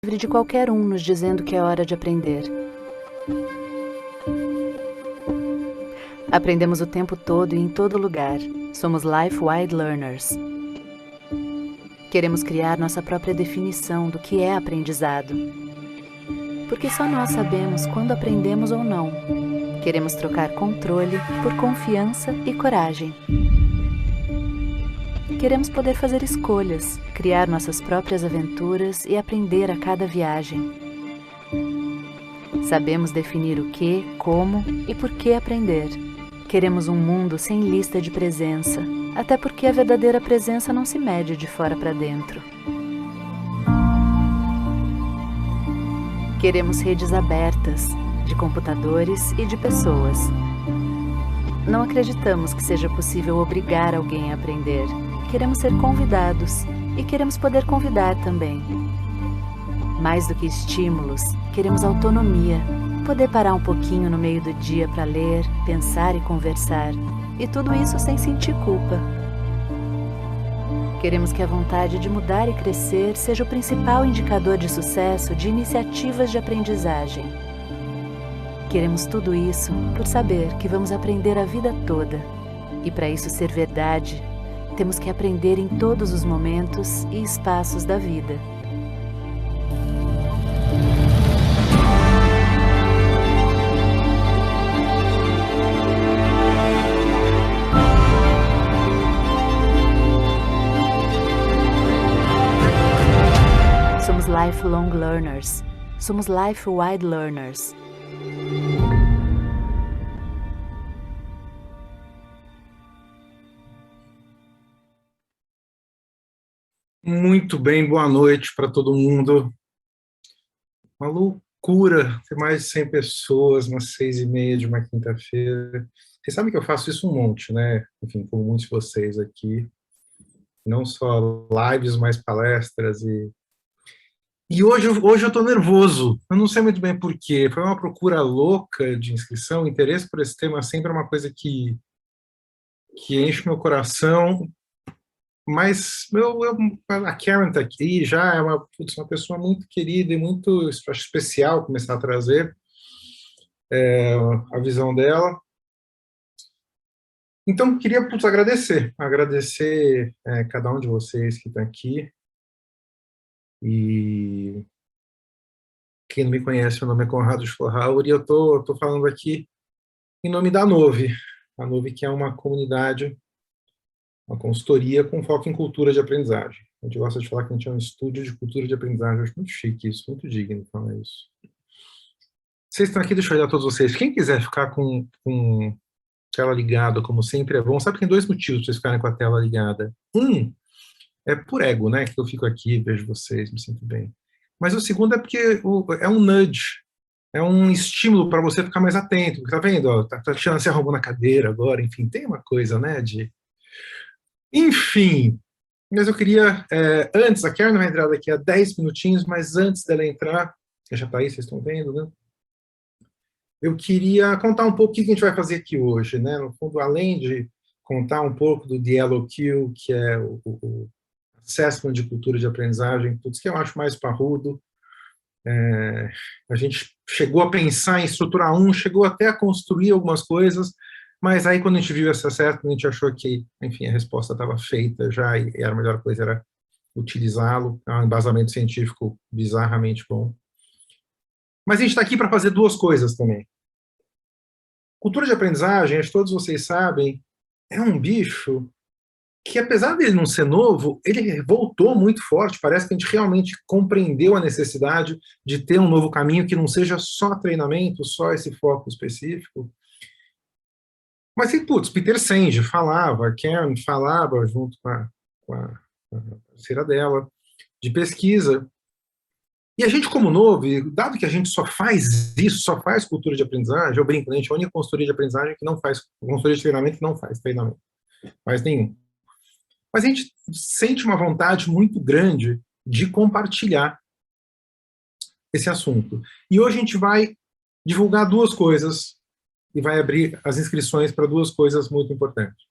livre de qualquer um nos dizendo que é hora de aprender. Aprendemos o tempo todo e em todo lugar. Somos life-wide learners. Queremos criar nossa própria definição do que é aprendizado. Porque só nós sabemos quando aprendemos ou não. Queremos trocar controle por confiança e coragem. Queremos poder fazer escolhas, criar nossas próprias aventuras e aprender a cada viagem. Sabemos definir o que, como e por que aprender. Queremos um mundo sem lista de presença, até porque a verdadeira presença não se mede de fora para dentro. Queremos redes abertas, de computadores e de pessoas. Não acreditamos que seja possível obrigar alguém a aprender. Queremos ser convidados e queremos poder convidar também. Mais do que estímulos, queremos autonomia. Poder parar um pouquinho no meio do dia para ler, pensar e conversar. E tudo isso sem sentir culpa. Queremos que a vontade de mudar e crescer seja o principal indicador de sucesso de iniciativas de aprendizagem. Queremos tudo isso por saber que vamos aprender a vida toda. E para isso ser verdade, temos que aprender em todos os momentos e espaços da vida. Somos lifelong learners. Somos life-wide learners. Muito bem, boa noite para todo mundo. Uma loucura ter mais de 100 pessoas nas 6h30 de uma quinta-feira. Vocês sabem que eu faço isso um monte, né? Enfim, como muitos de vocês aqui. Não só lives, mas palestras. E hoje eu estou nervoso. Eu não sei muito bem por quê. Foi uma procura louca de inscrição. O interesse por esse tema sempre é uma coisa que enche meu coração. Mas a Karen está aqui, já é uma pessoa muito querida e muito, acho, especial começar a trazer a visão dela. Então, queria agradecer cada um de vocês que está aqui. E quem não me conhece, meu nome é Conrado Schlohauer e eu estou falando aqui em nome da Nove. A Nove, que é uma comunidade, uma consultoria com foco em cultura de aprendizagem. A gente gosta de falar que a gente é um estúdio de cultura de aprendizagem. Eu acho muito chique isso, muito digno falar isso. Vocês estão aqui, deixa eu olhar todos vocês. Quem quiser ficar com tela ligada, como sempre é bom, sabe que tem dois motivos para vocês ficarem com a tela ligada. Um é por ego, né? Que eu fico aqui, vejo vocês, me sinto bem. Mas o segundo é porque é um nudge, é um estímulo para você ficar mais atento. Tá vendo? Ó, tá tirando, se arrumou na cadeira agora, enfim, tem uma coisa, né? Enfim, mas eu queria, antes, a Karen vai entrar daqui a 10 minutinhos, mas antes dela entrar, que já está aí, vocês estão vendo, né? Eu queria contar um pouco o que a gente vai fazer aqui hoje, né? No fundo, além de contar um pouco do DLOQ, que é o Assessment de Cultura de Aprendizagem, tudo isso que eu acho mais parrudo. A gente chegou a pensar em estruturar chegou até a construir algumas coisas, mas aí quando a gente viu essa assessment, a gente achou que, enfim, a resposta estava feita já e a melhor coisa era utilizá-lo. É um embasamento científico bizarramente bom. Mas a gente está aqui para fazer duas coisas também. Cultura de aprendizagem, acho que todos vocês sabem, é um bicho que, apesar dele não ser novo, ele voltou muito forte. Parece que a gente realmente compreendeu a necessidade de ter um novo caminho que não seja só treinamento, só esse foco específico. Mas, putz, Peter Senge falava, Karen falava junto com a parceira dela, de pesquisa. E a gente, como novo, dado que a gente só faz isso, só faz cultura de aprendizagem, eu brinco, a gente é a única consultoria de aprendizagem que não faz, consultoria de treinamento que não faz treinamento. Faz nenhum. Mas a gente sente uma vontade muito grande de compartilhar esse assunto. E hoje a gente vai divulgar duas coisas e vai abrir as inscrições para duas coisas muito importantes.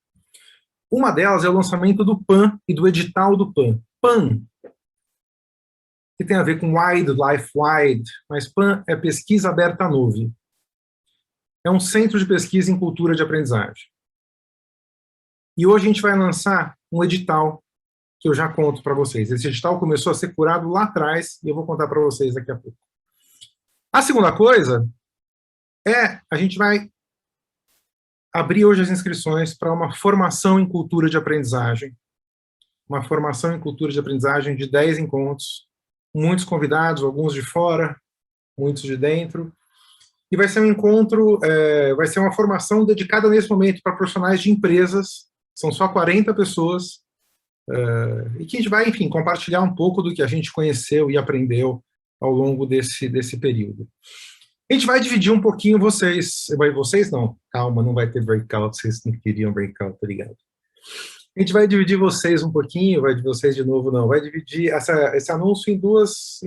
Uma delas é o lançamento do PAN e do edital do PAN. PAN que tem a ver com Wide, Life Wide, mas PAN é Pesquisa Aberta à Nuvem. É um centro de pesquisa em cultura de aprendizagem. E hoje a gente vai lançar um edital que eu já conto para vocês. Esse edital começou a ser curado lá atrás e eu vou contar para vocês daqui a pouco. A segunda coisa é, a gente vai abrir hoje as inscrições para uma formação em cultura de aprendizagem. Uma formação em cultura de aprendizagem de 10 encontros, muitos convidados, alguns de fora, muitos de dentro. E vai ser um encontro, vai ser uma formação dedicada nesse momento para profissionais de empresas, são só 40 pessoas, e que a gente vai, enfim, compartilhar um pouco do que a gente conheceu e aprendeu ao longo desse período. A gente vai dividir um pouquinho vocês não, calma, não vai ter breakout, vocês não queriam breakout, tá ligado? A gente vai dividir vocês um pouquinho, vai de vocês de novo não, vai dividir esse anúncio em dois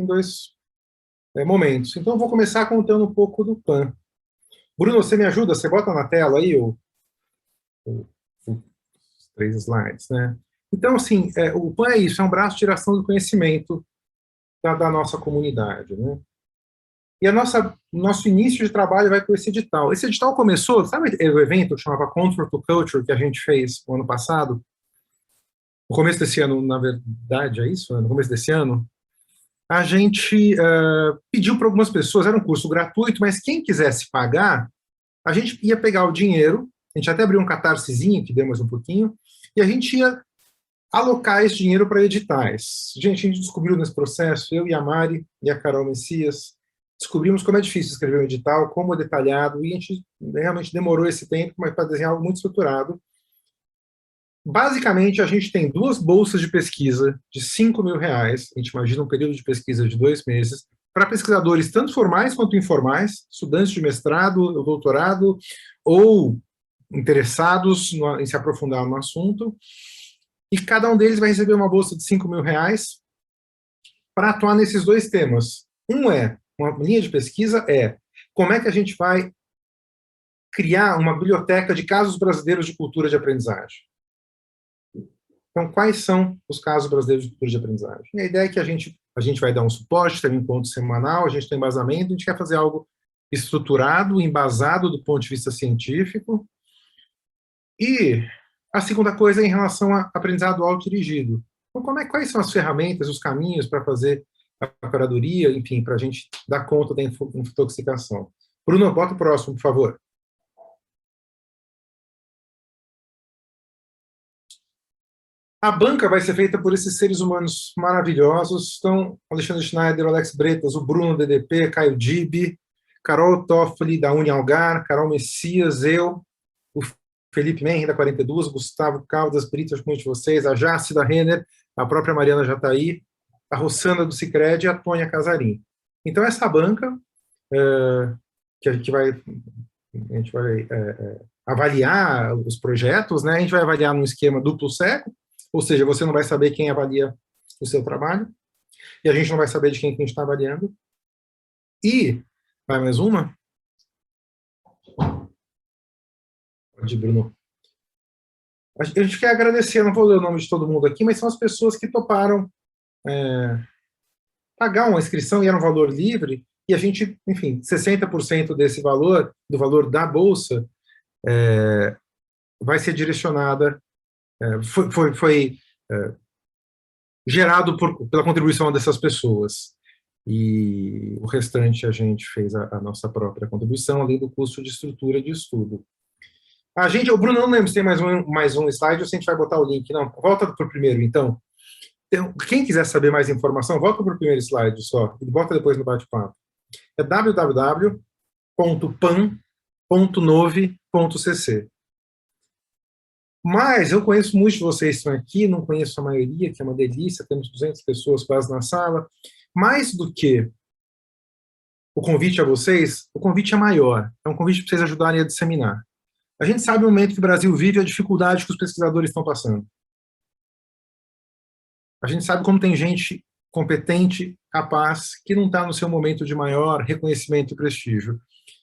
momentos. Então, eu vou começar contando um pouco do PAN. Bruno, você me ajuda? Você bota na tela aí os 3 slides, né? Então, assim, o PAN é isso, é um braço de geração do conhecimento da nossa comunidade, né? E nosso início de trabalho vai com esse edital. Esse edital começou, sabe o evento que chamava Control to Culture, que a gente fez no ano passado? No começo desse ano, na verdade, é isso? No começo desse ano, a gente pediu para algumas pessoas, era um curso gratuito, mas quem quisesse pagar, a gente ia pegar o dinheiro, a gente até abriu um catarsezinho, que deu mais um pouquinho, e a gente ia alocar esse dinheiro para editais. Gente, a gente descobriu nesse processo, eu e a Mari e a Carol Messias, descobrimos como é difícil escrever um edital, como é detalhado, e a gente realmente demorou esse tempo, mas para desenhar algo muito estruturado. Basicamente, a gente tem 2 bolsas de pesquisa de R$5.000, a gente imagina um período de pesquisa de 2 meses, para pesquisadores tanto formais quanto informais, estudantes de mestrado ou doutorado, ou interessados em se aprofundar no assunto, e cada um deles vai receber uma bolsa de R$5.000 para atuar nesses 2 temas. Uma linha de pesquisa como é que a gente vai criar uma biblioteca de casos brasileiros de cultura de aprendizagem. Então, quais são os casos brasileiros de cultura de aprendizagem? E a ideia é que a gente vai dar um suporte, tem um encontro semanal, a gente tem embasamento, a gente quer fazer algo estruturado, embasado do ponto de vista científico. E a segunda coisa é em relação a aprendizado autodirigido. Então, quais são as ferramentas, os caminhos para fazer a curadoria, enfim, para a gente dar conta da intoxicação. Bruno, bota o próximo, por favor. A banca vai ser feita por esses seres humanos maravilhosos. Então, Alexandre Schneider, Alex Bretas, o Bruno DDP, Caio Dibi, Carol Toffoli, da Unialgar, Carol Messias, eu, o Felipe Menri, da 42, Gustavo Caldas, Brito, acho que muitos de vocês, a Jace da Renner, a própria Mariana Jataí, a Rossana do Sicredi e a Tônia Casarim. Então, essa banca, que a gente vai avaliar os projetos, né? A gente vai avaliar num esquema duplo cego, ou seja, você não vai saber quem avalia o seu trabalho, e a gente não vai saber de quem a gente está avaliando. E, vai mais uma? Pode, Bruno. A gente quer agradecer, não vou ler o nome de todo mundo aqui, mas são as pessoas que toparam pagar uma inscrição, e era um valor livre, e a gente, enfim, 60% desse valor, do valor da bolsa, vai ser direcionada, foi gerado pela contribuição dessas pessoas. E o restante a gente fez a nossa própria contribuição, além do custo de estrutura de estudo. O Bruno, não lembro se tem mais um slide ou se a gente vai botar o link. Não, volta para o primeiro, então. Quem quiser saber mais informação, volta para o primeiro slide só, e bota depois no bate-papo. É www.pan.nove.cc. Mas eu conheço muitos de vocês que estão aqui, não conheço a maioria, que é uma delícia, temos 200 pessoas quase na sala. Mais do que o convite a vocês, o convite é maior. É um convite para vocês ajudarem a disseminar. A gente sabe o momento que o Brasil vive, a dificuldade que os pesquisadores estão passando. A gente sabe como tem gente competente, capaz, que não está no seu momento de maior reconhecimento e prestígio.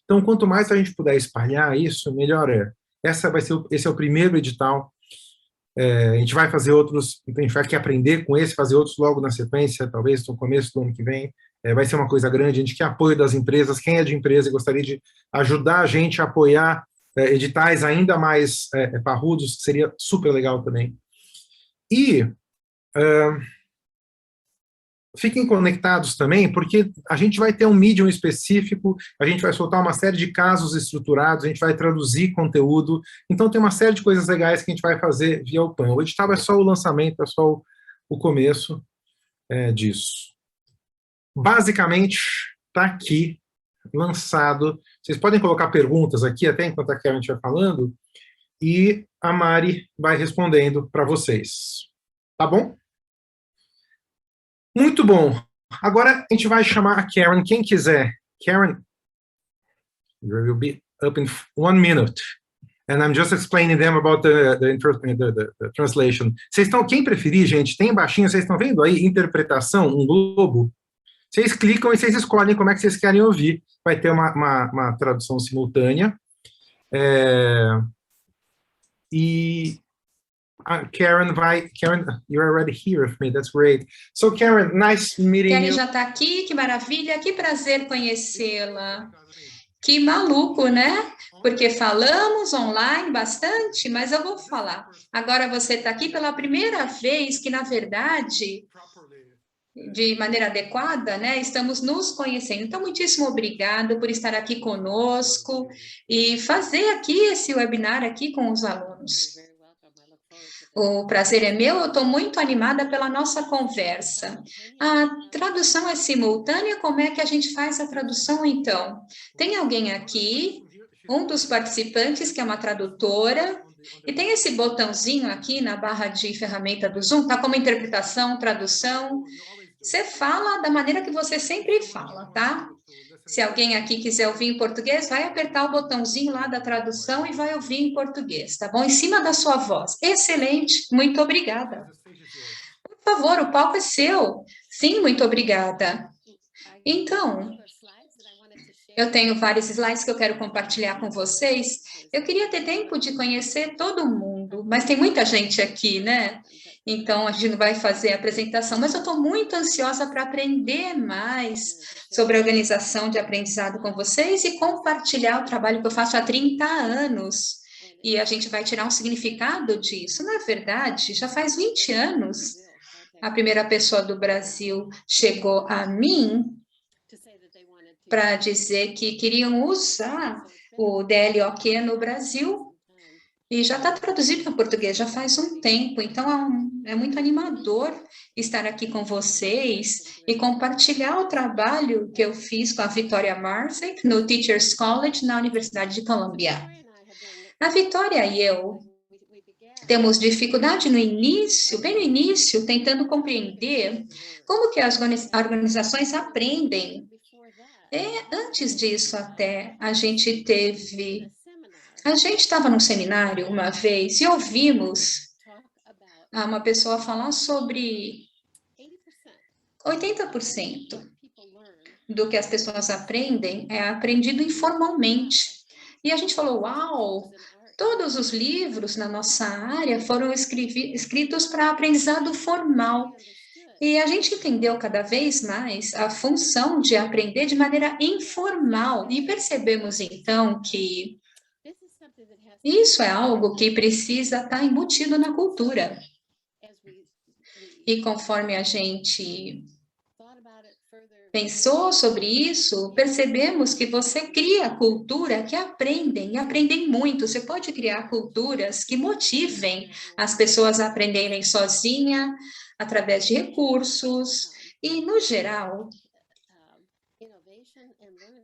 Então, quanto mais a gente puder espalhar isso, melhor é. Esse é o primeiro edital. A gente vai fazer outros, então a gente vai aqui aprender com esse, fazer outros logo na sequência, talvez no começo do ano que vem. Vai ser uma coisa grande, a gente quer apoio das empresas, quem é de empresa e gostaria de ajudar a gente a apoiar editais ainda mais parrudos, seria super legal também. E fiquem conectados também, porque a gente vai ter um medium específico, a gente vai soltar uma série de casos estruturados, a gente vai traduzir conteúdo, então tem uma série de coisas legais que a gente vai fazer via o PAN. O edital é só o lançamento, é só o começo disso. Basicamente, está aqui, lançado. Vocês podem colocar perguntas aqui, até enquanto a Karen estiver falando, e a Mari vai respondendo para vocês. Tá bom? Muito bom. Agora a gente vai chamar a Karen, quem quiser. Karen, you will be up in 1 minute. And I'm just explaining them about the translation. Vocês estão, quem preferir, gente, tem baixinho, vocês estão vendo aí, interpretação, um globo? Vocês clicam e vocês escolhem como é que vocês querem ouvir. Vai ter uma tradução simultânea. E Karen, you're already here with me. That's great. So, Karen, nice meeting you. Karen já está aqui, que maravilha, que prazer conhecê-la. Que maluco, né? Porque falamos online bastante, mas eu vou falar. Agora você está aqui pela primeira vez, que na verdade, de maneira adequada, né? Estamos nos conhecendo. Então, muitíssimo obrigado por estar aqui conosco e fazer aqui esse webinar aqui com os alunos. O prazer é meu, eu estou muito animada pela nossa conversa. A tradução é simultânea, como é que a gente faz a tradução, então? Tem alguém aqui, um dos participantes, que é uma tradutora, e tem esse botãozinho aqui na barra de ferramenta do Zoom, tá como interpretação, tradução. Você fala da maneira que você sempre fala, tá? Se alguém aqui quiser ouvir em português, vai apertar o botãozinho lá da tradução e vai ouvir em português, tá bom? Em cima da sua voz. Excelente, muito obrigada. Por favor, o palco é seu. Sim, muito obrigada. Então, eu tenho vários slides que eu quero compartilhar com vocês. Eu queria ter tempo de conhecer todo mundo, mas tem muita gente aqui, né? Então, a gente não vai fazer a apresentação, mas eu estou muito ansiosa para aprender mais sobre a organização de aprendizado com vocês e compartilhar o trabalho que eu faço há 30 anos. E a gente vai tirar um significado disso. Na verdade, já faz 20 anos, a primeira pessoa do Brasil chegou a mim para dizer que queriam usar o DLOQ no Brasil. E já está traduzido para português, já faz um tempo, então é muito animador estar aqui com vocês e compartilhar o trabalho que eu fiz com a Vitória Marsek no Teachers College, na Universidade de Columbia. A Vitória e eu temos dificuldade no início, bem no início, tentando compreender como que as organizações aprendem. Antes disso até, a gente estava num seminário uma vez e ouvimos uma pessoa falar sobre 80% do que as pessoas aprendem é aprendido informalmente. E a gente falou, uau, todos os livros na nossa área foram escritos para aprendizado formal. E a gente entendeu cada vez mais a função de aprender de maneira informal. E percebemos, então, que isso é algo que precisa estar embutido na cultura. E conforme a gente pensou sobre isso, percebemos que você cria cultura que aprendem, e aprendem muito. Você pode criar culturas que motivem as pessoas a aprenderem sozinha, através de recursos, e, no geral,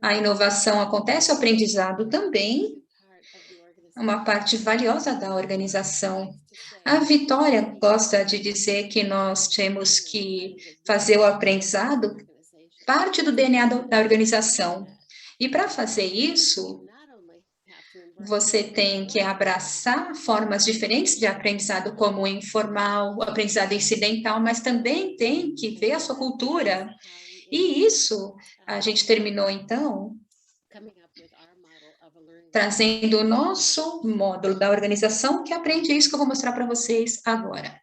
a inovação acontece, o aprendizado também, uma parte valiosa da organização. A Vitória gosta de dizer que nós temos que fazer o aprendizado parte do DNA da organização. E para fazer isso, você tem que abraçar formas diferentes de aprendizado, como o informal, o aprendizado incidental, mas também tem que ver a sua cultura. E isso, a gente terminou, então, trazendo o nosso módulo da organização que aprende isso que eu vou mostrar para vocês agora.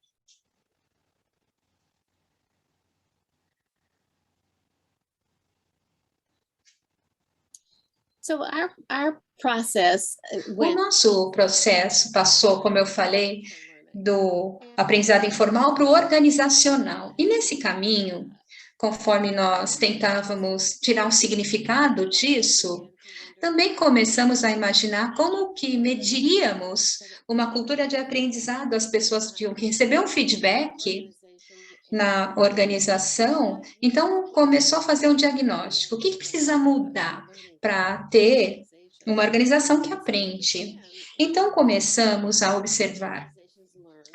So our process O nosso processo passou, como eu falei, do aprendizado informal para o organizacional. E nesse caminho, conforme nós tentávamos tirar um significado disso, também começamos a imaginar como que mediríamos uma cultura de aprendizado. As pessoas tinham que receber um feedback na organização, então começou a fazer um diagnóstico. O que precisa mudar para ter uma organização que aprende? Então começamos a observar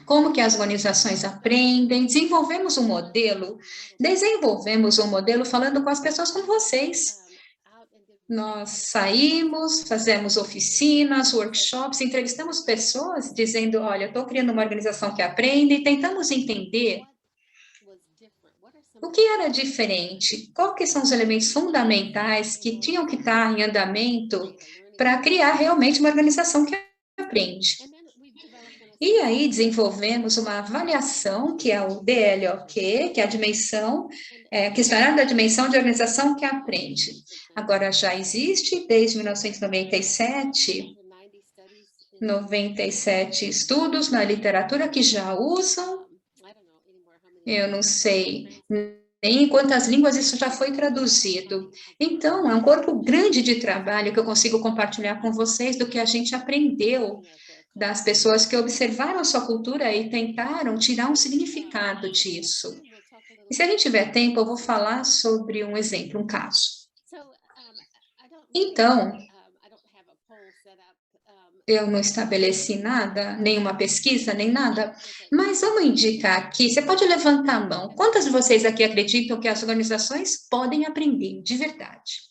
como que as organizações aprendem, desenvolvemos um modelo falando com as pessoas como vocês. Nós saímos, fazemos oficinas, workshops, entrevistamos pessoas dizendo, olha, eu estou criando uma organização que aprende, e tentamos entender o que era diferente, quais são os elementos fundamentais que tinham que estar em andamento para criar realmente uma organização que aprende. E aí desenvolvemos uma avaliação, que é o DLOQ, que é a dimensão, questionário da dimensão de organização que aprende. Agora já existe desde 1997, 97 estudos na literatura que já usam, eu não sei nem em quantas línguas isso já foi traduzido. Então, é um corpo grande de trabalho que eu consigo compartilhar com vocês do que a gente aprendeu das pessoas que observaram a sua cultura e tentaram tirar um significado disso. E se a gente tiver tempo, eu vou falar sobre um exemplo, um caso. Então, eu não estabeleci nada, nenhuma pesquisa, nem nada, mas vamos indicar aqui, você pode levantar a mão. Quantas de vocês aqui acreditam que as organizações podem aprender de verdade?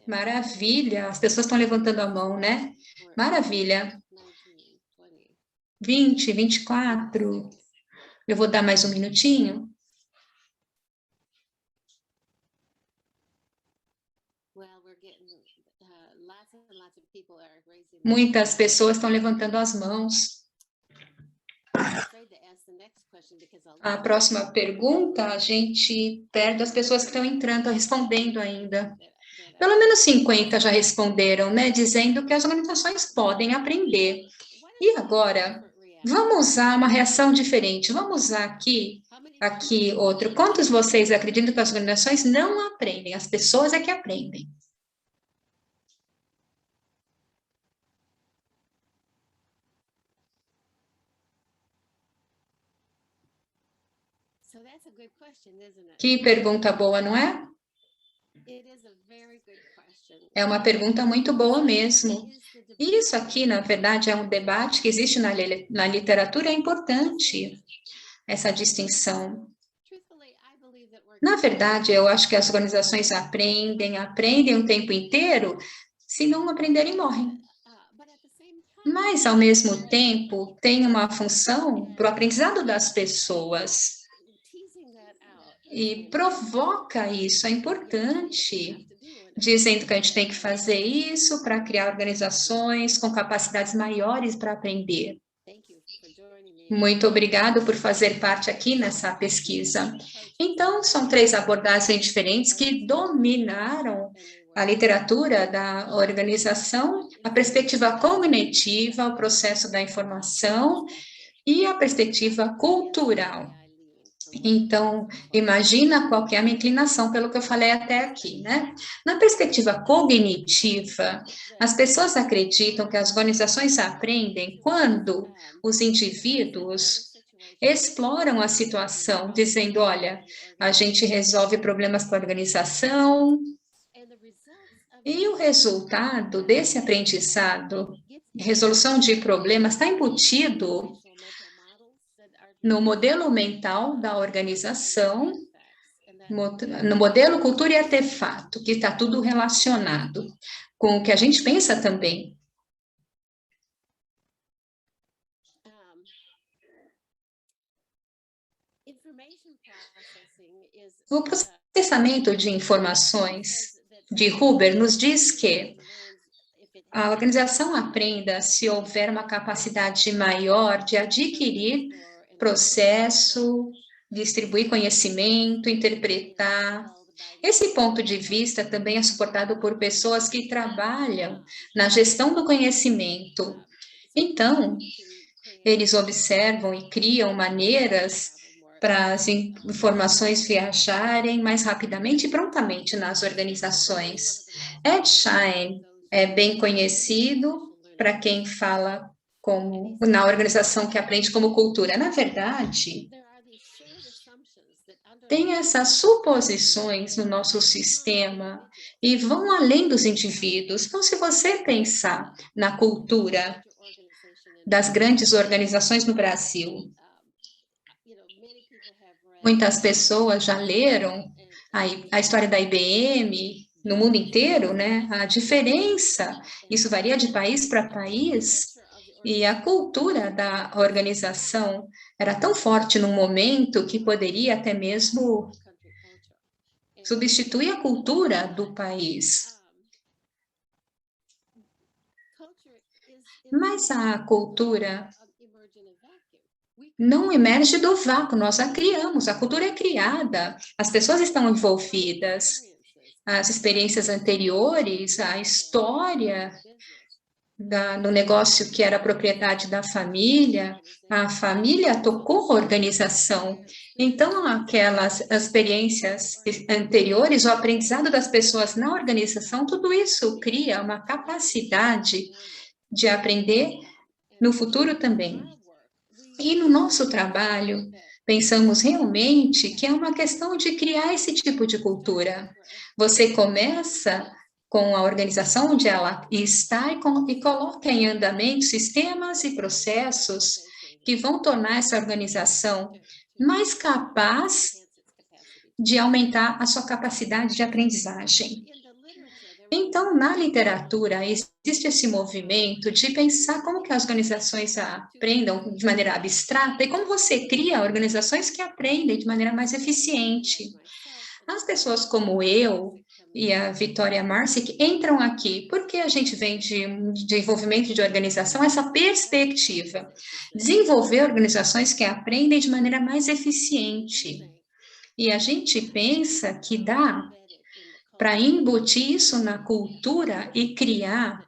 Maravilha, as pessoas estão levantando a mão, né? Maravilha. 20, 24. Eu vou dar mais um minutinho. Muitas pessoas estão levantando as mãos. A próxima pergunta, a gente perde as pessoas que estão entrando, respondendo ainda. Pelo menos 50 já responderam, né? Dizendo que as organizações podem aprender. E agora, vamos usar uma reação diferente. Vamos usar aqui outro. Quantos de vocês acreditam que as organizações não aprendem? As pessoas é que aprendem. Que pergunta boa, não é? É uma pergunta muito boa mesmo. E isso aqui, na verdade, é um debate que existe na literatura, é importante, essa distinção. Na verdade, eu acho que as organizações aprendem o tempo inteiro, se não aprenderem, morrem. Mas, ao mesmo tempo, tem uma função para o aprendizado das pessoas. E provoca isso, é importante, dizendo que a gente tem que fazer isso para criar organizações com capacidades maiores para aprender. Muito obrigado por fazer parte aqui nessa pesquisa. Então, são 3 abordagens diferentes que dominaram a literatura da organização, a perspectiva cognitiva, o processo da informação e a perspectiva cultural. Então, imagina qual que é a minha inclinação pelo que eu falei até aqui, né? Na perspectiva cognitiva, as pessoas acreditam que as organizações aprendem quando os indivíduos exploram a situação, dizendo, olha, a gente resolve problemas com a organização, e o resultado desse aprendizado, resolução de problemas, está embutido no modelo mental da organização, no modelo cultura e artefato, que está tudo relacionado com o que a gente pensa também. O processamento de informações de Huber nos diz que a organização aprenda se houver uma capacidade maior de adquirir processo, distribuir conhecimento, interpretar. Esse ponto de vista também é suportado por pessoas que trabalham na gestão do conhecimento. Então, eles observam e criam maneiras para as informações viajarem mais rapidamente e prontamente nas organizações. Ed Schein é bem conhecido para quem fala como na organização que aprende como cultura. Na verdade, tem essas suposições no nosso sistema e vão além dos indivíduos. Então, se você pensar na cultura das grandes organizações no Brasil, muitas pessoas já leram a história da IBM no mundo inteiro, né? A diferença, isso varia de país para país, e a cultura da organização era tão forte num momento que poderia até mesmo substituir a cultura do país. Mas a cultura não emerge do vácuo, nós a criamos, a cultura é criada, as pessoas estão envolvidas, as experiências anteriores, a história no negócio que era propriedade da família, a família tocou a organização. Então, aquelas experiências anteriores, o aprendizado das pessoas na organização, tudo isso cria uma capacidade de aprender no futuro também. E no nosso trabalho, pensamos realmente que é uma questão de criar esse tipo de cultura. Você começa com a organização onde ela está e coloca em andamento sistemas e processos que vão tornar essa organização mais capaz de aumentar a sua capacidade de aprendizagem. Então, na literatura, existe esse movimento de pensar como que as organizações aprendam de maneira abstrata e como você cria organizações que aprendem de maneira mais eficiente. As pessoas como eu e a Vitória Marcic entram aqui porque a gente vem de desenvolvimento de organização, essa perspectiva, desenvolver organizações que aprendem de maneira mais eficiente. E a gente pensa que dá para embutir isso na cultura e criar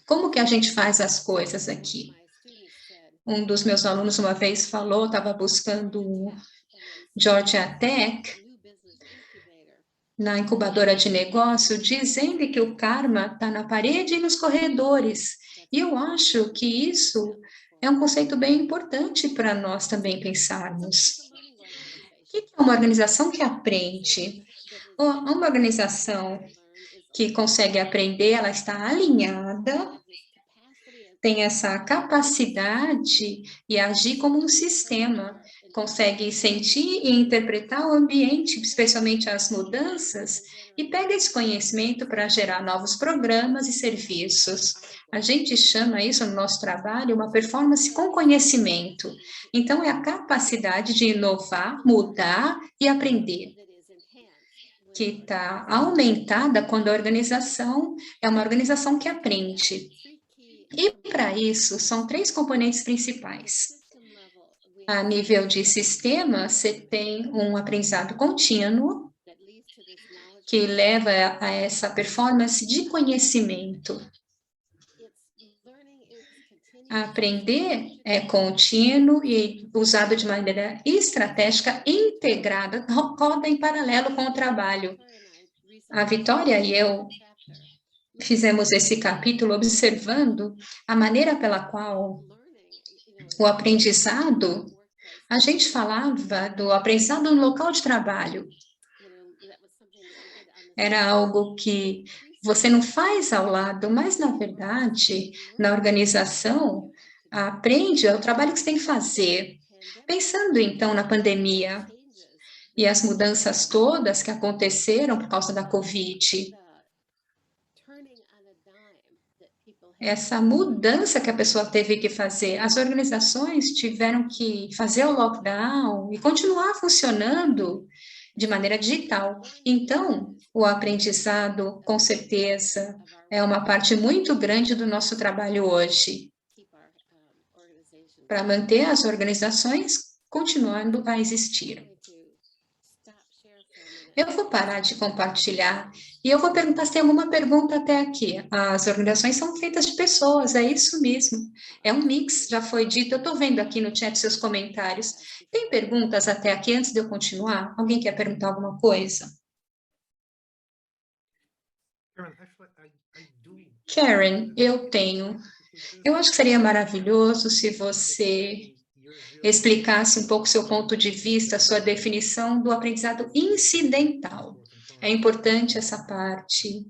como que a gente faz as coisas aqui. Um dos meus alunos uma vez falou, estava buscando o Georgia Tech na incubadora de negócio, dizendo que o karma está na parede e nos corredores. E eu acho que isso é um conceito bem importante para nós também pensarmos. O que é uma organização que aprende? Uma organização que consegue aprender, ela está alinhada, tem essa capacidade e agir como um sistema, consegue sentir e interpretar o ambiente, especialmente as mudanças, e pega esse conhecimento para gerar novos programas e serviços. A gente chama isso no nosso trabalho uma performance com conhecimento. Então, é a capacidade de inovar, mudar e aprender, que está aumentada quando a organização é uma organização que aprende. E, para isso, são 3 componentes principais. A nível de sistema, você tem um aprendizado contínuo, que leva a essa performance de conhecimento. Aprender é contínuo e usado de maneira estratégica, integrada, roda em paralelo com o trabalho. A Vitória e eu fizemos esse capítulo observando a maneira pela qual o aprendizado, a gente falava do aprendizado no local de trabalho. Era algo que você não faz ao lado, mas, na verdade, na organização, aprende, é o trabalho que você tem que fazer. Pensando, então, na pandemia e as mudanças todas que aconteceram por causa da Covid, essa mudança que a pessoa teve que fazer. As organizações tiveram que fazer o lockdown e continuar funcionando de maneira digital. Então, o aprendizado, com certeza, é uma parte muito grande do nosso trabalho hoje, para manter as organizações continuando a existir. Eu vou parar de compartilhar e eu vou perguntar se tem alguma pergunta até aqui. As organizações são feitas de pessoas, é isso mesmo. É um mix, já foi dito. Eu estou vendo aqui no chat seus comentários. Tem perguntas até aqui antes de eu continuar? Alguém quer perguntar alguma coisa? Karen, eu tenho. Eu acho que seria maravilhoso se você explicasse um pouco seu ponto de vista, sua definição do aprendizado incidental. É importante essa parte,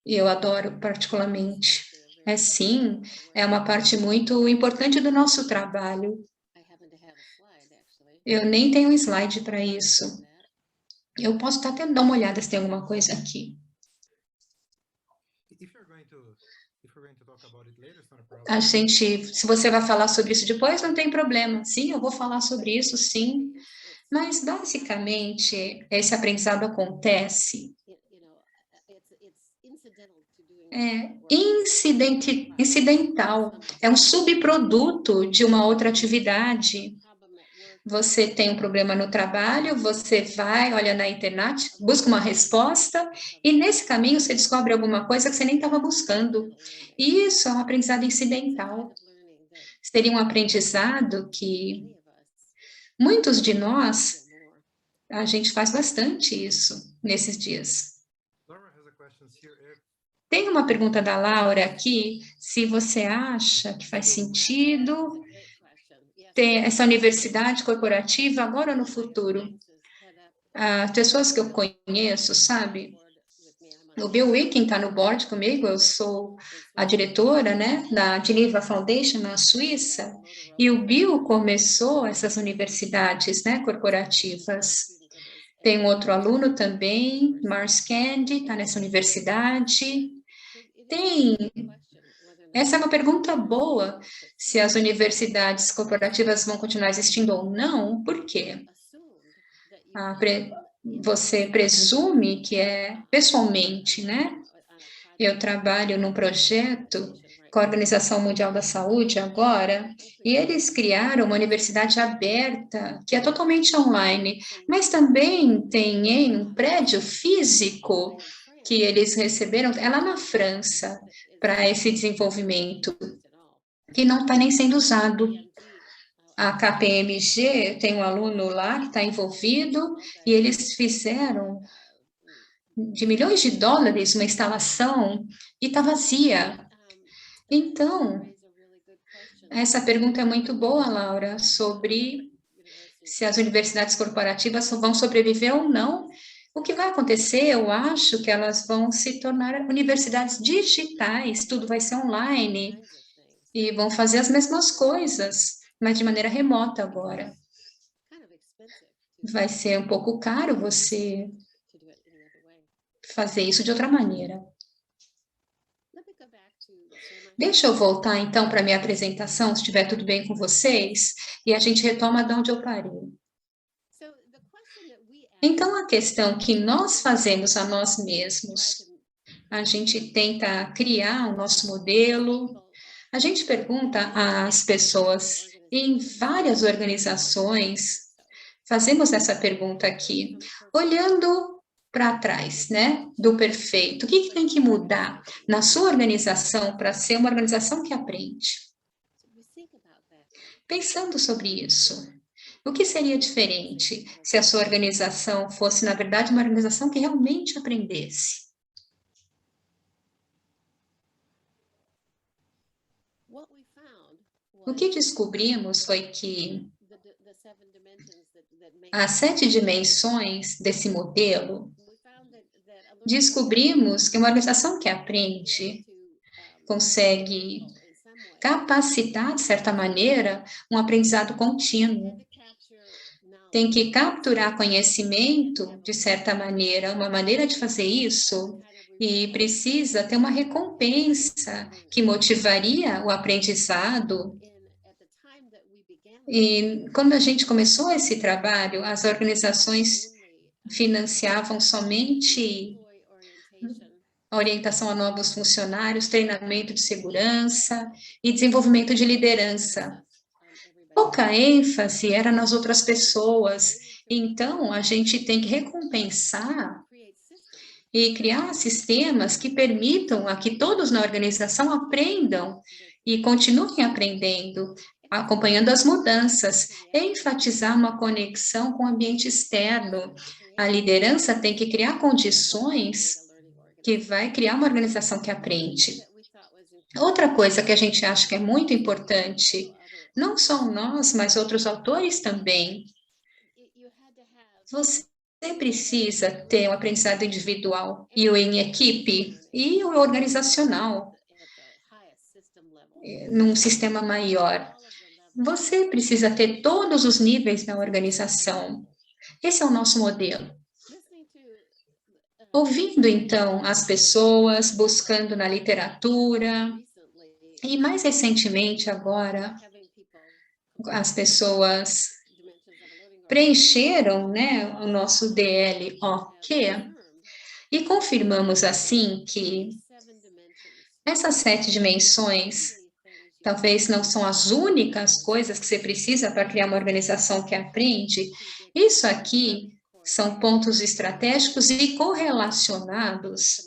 e eu adoro particularmente. É sim, é uma parte muito importante do nosso trabalho. Eu nem tenho um slide para isso. Eu posso estar até dar uma olhada se tem alguma coisa aqui. A gente, se você vai falar sobre isso depois, não tem problema. Sim, eu vou falar sobre isso, sim. Mas, basicamente, esse aprendizado acontece incidental. É um subproduto de uma outra atividade. Você tem um problema no trabalho, você vai, olha na internet, busca uma resposta, e nesse caminho você descobre alguma coisa que você nem estava buscando. E isso é um aprendizado incidental. Seria um aprendizado que muitos de nós, a gente faz bastante isso nesses dias. Tem uma pergunta da Laura aqui, se você acha que faz sentido ter essa universidade corporativa agora ou no futuro. As pessoas que eu conheço, sabe? O Bill Wicking está no board comigo, eu sou a diretora, né, da Geneva Foundation, na Suíça, e o Bill começou essas universidades, né, corporativas. Tem um outro aluno também, Mars Candy, está nessa universidade. Essa é uma pergunta boa, se as universidades corporativas vão continuar existindo ou não, por quê? Você presume que é pessoalmente, né? Eu trabalho num projeto com a Organização Mundial da Saúde agora, e eles criaram uma universidade aberta, que é totalmente online, mas também tem um prédio físico que eles receberam, é lá na França, para esse desenvolvimento, que não está nem sendo usado. A KPMG tem um aluno lá que está envolvido, e eles fizeram de milhões de dólares uma instalação e está vazia. Então, essa pergunta é muito boa, Laura, sobre se as universidades corporativas vão sobreviver ou não. O que vai acontecer, eu acho que elas vão se tornar universidades digitais, tudo vai ser online, e vão fazer as mesmas coisas, mas de maneira remota agora. Vai ser um pouco caro você fazer isso de outra maneira. Deixa eu voltar, então, para a minha apresentação, se estiver tudo bem com vocês, e a gente retoma de onde eu parei. Então, a questão que nós fazemos a nós mesmos, a gente tenta criar o nosso modelo, a gente pergunta às pessoas em várias organizações, fazemos essa pergunta aqui, olhando para trás, né, do perfeito. O que tem que mudar na sua organização para ser uma organização que aprende? Pensando sobre isso, o que seria diferente se a sua organização fosse, na verdade, uma organização que realmente aprendesse? O que descobrimos foi que as 7 dimensões desse modelo, descobrimos que uma organização que aprende consegue capacitar, de certa maneira, um aprendizado contínuo. Tem que capturar conhecimento, de certa maneira. Uma maneira de fazer isso e precisa ter uma recompensa que motivaria o aprendizado. E quando a gente começou esse trabalho, as organizações financiavam somente a orientação a novos funcionários, treinamento de segurança e desenvolvimento de liderança. Pouca ênfase era nas outras pessoas. Então, a gente tem que recompensar e criar sistemas que permitam a que todos na organização aprendam e continuem aprendendo, acompanhando as mudanças, e enfatizar uma conexão com o ambiente externo. A liderança tem que criar condições que vai criar uma organização que aprende. Outra coisa que a gente acha que é muito importante, não só nós, mas outros autores também, você precisa ter um aprendizado individual e o em equipe e o organizacional, num sistema maior. Você precisa ter todos os níveis da organização. Esse é o nosso modelo. Ouvindo, então, as pessoas, buscando na literatura, e mais recentemente agora, as pessoas preencheram, né, o nosso DLOQ, e confirmamos assim que essas 7 dimensões talvez não são as únicas coisas que você precisa para criar uma organização que aprende. Isso aqui são pontos estratégicos e correlacionados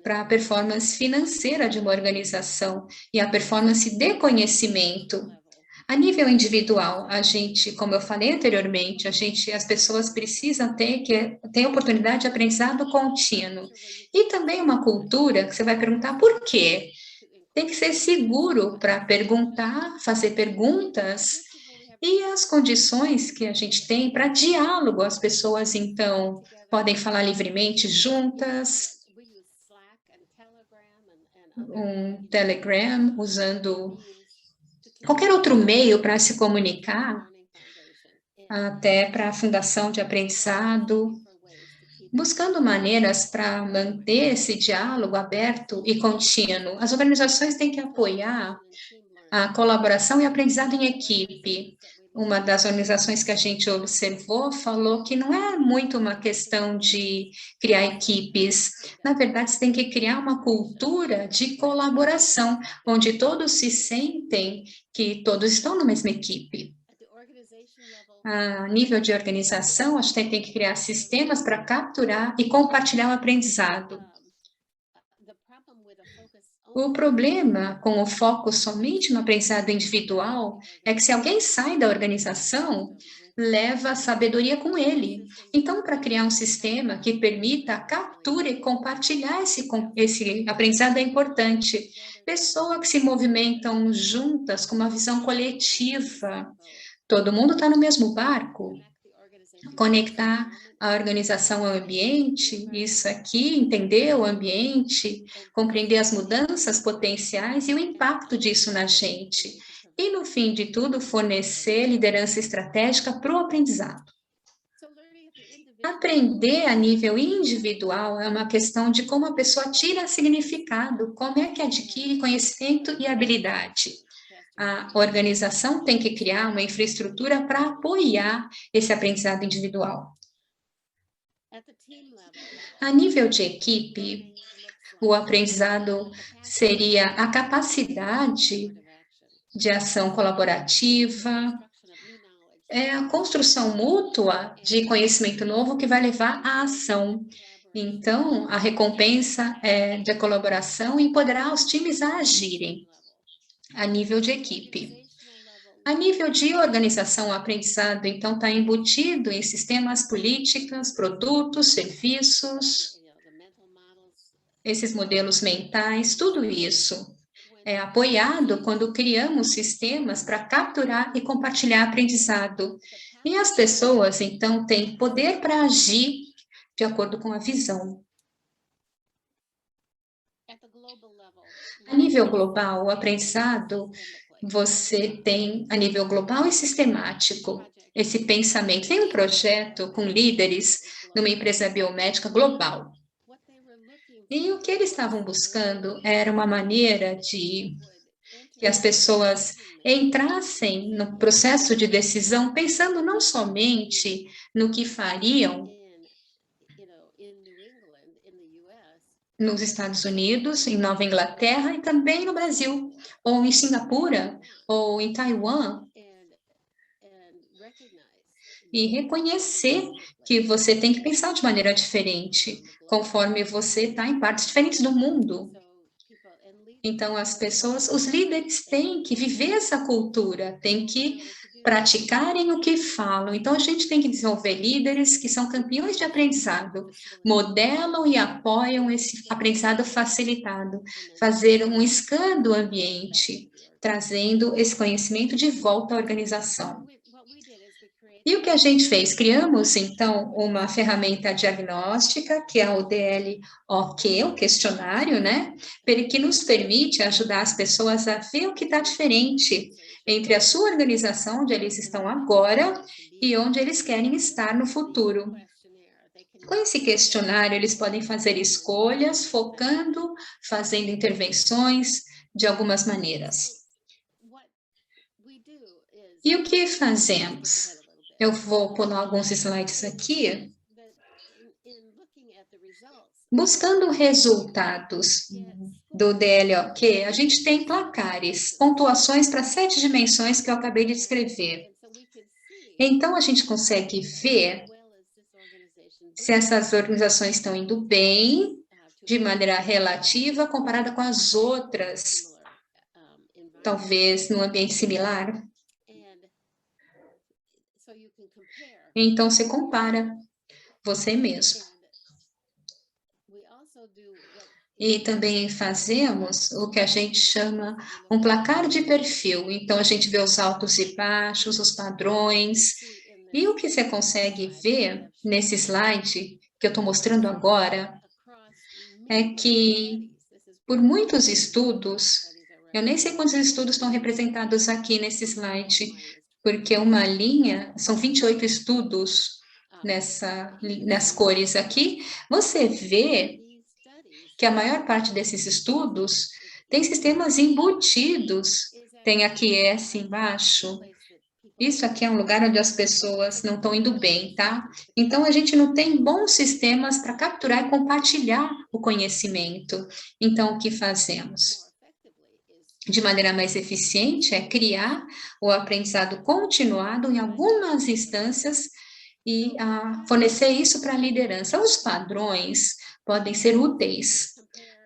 para a performance financeira de uma organização e a performance de conhecimento. A nível individual, a gente, como eu falei anteriormente, as pessoas precisam ter oportunidade de aprendizado contínuo. E também uma cultura que você vai perguntar por quê? Tem que ser seguro para perguntar, fazer perguntas, e as condições que a gente tem para diálogo. As pessoas, então, podem falar livremente juntas, um Telegram, usando qualquer outro meio para se comunicar, até para a fundação de aprendizado, buscando maneiras para manter esse diálogo aberto e contínuo. As organizações têm que apoiar a colaboração e aprendizado em equipe. Uma das organizações que a gente observou falou que não é muito uma questão de criar equipes. Na verdade, você tem que criar uma cultura de colaboração, onde todos se sentem que todos estão na mesma equipe. A nível de organização, a gente tem que criar sistemas para capturar e compartilhar o aprendizado. O problema com o foco somente no aprendizado individual é que se alguém sai da organização, leva a sabedoria com ele. Então, para criar um sistema que permita a captura e compartilhar esse aprendizado é importante. Pessoas que se movimentam juntas com uma visão coletiva. Todo mundo está no mesmo barco. Conectar a organização ao ambiente, isso aqui, entender o ambiente, compreender as mudanças potenciais e o impacto disso na gente. E, no fim de tudo, fornecer liderança estratégica para o aprendizado. Aprender a nível individual é uma questão de como a pessoa tira significado, como é que adquire conhecimento e habilidade. A organização tem que criar uma infraestrutura para apoiar esse aprendizado individual. A nível de equipe, o aprendizado seria a capacidade de ação colaborativa, é a construção mútua de conhecimento novo que vai levar à ação. Então, a recompensa é de colaboração e empoderar os times a agirem a nível de equipe. A nível de organização, o aprendizado, então, está embutido em sistemas, políticas, produtos, serviços, esses modelos mentais, tudo isso é apoiado quando criamos sistemas para capturar e compartilhar aprendizado. E as pessoas, então, têm poder para agir de acordo com a visão. A nível global, o aprendizado, você tem a nível global e sistemático esse pensamento. Tem um projeto com líderes numa empresa biomédica global. E o que eles estavam buscando era uma maneira de que as pessoas entrassem no processo de decisão pensando não somente no que fariam nos Estados Unidos, em Nova Inglaterra e também no Brasil, ou em Singapura, ou em Taiwan, e reconhecer que você tem que pensar de maneira diferente, conforme você está em partes diferentes do mundo. Então, as pessoas, os líderes têm que viver essa cultura, têm que praticarem o que falam. Então, a gente tem que desenvolver líderes que são campeões de aprendizado, modelam e apoiam esse aprendizado facilitado, fazer um scan do ambiente, trazendo esse conhecimento de volta à organização. E o que a gente fez? Criamos, então, uma ferramenta diagnóstica, que é o DLOQ, o questionário, né? Que nos permite ajudar as pessoas a ver o que está diferente entre a sua organização, onde eles estão agora, e onde eles querem estar no futuro. Com esse questionário, eles podem fazer escolhas, focando, fazendo intervenções de algumas maneiras. E o que fazemos? Eu vou pular alguns slides aqui. Buscando resultados do DLOQ, a gente tem placares, pontuações para 7 dimensões que eu acabei de descrever. Então, a gente consegue ver se essas organizações estão indo bem, de maneira relativa, comparada com as outras, talvez num ambiente similar. Então, você compara você mesmo. E também fazemos o que a gente chama um placar de perfil. Então, a gente vê os altos e baixos, os padrões. E o que você consegue ver nesse slide que eu estou mostrando agora é que, por muitos estudos, eu nem sei quantos estudos estão representados aqui nesse slide, porque uma linha, são 28 estudos nas cores aqui, você vê que a maior parte desses estudos tem sistemas embutidos, tem aqui S embaixo. Isso aqui é um lugar onde as pessoas não estão indo bem, tá? Então, a gente não tem bons sistemas para capturar e compartilhar o conhecimento. Então, o que fazemos? De maneira mais eficiente, é criar o aprendizado continuado em algumas instâncias e fornecer isso para a liderança. Os padrões podem ser úteis.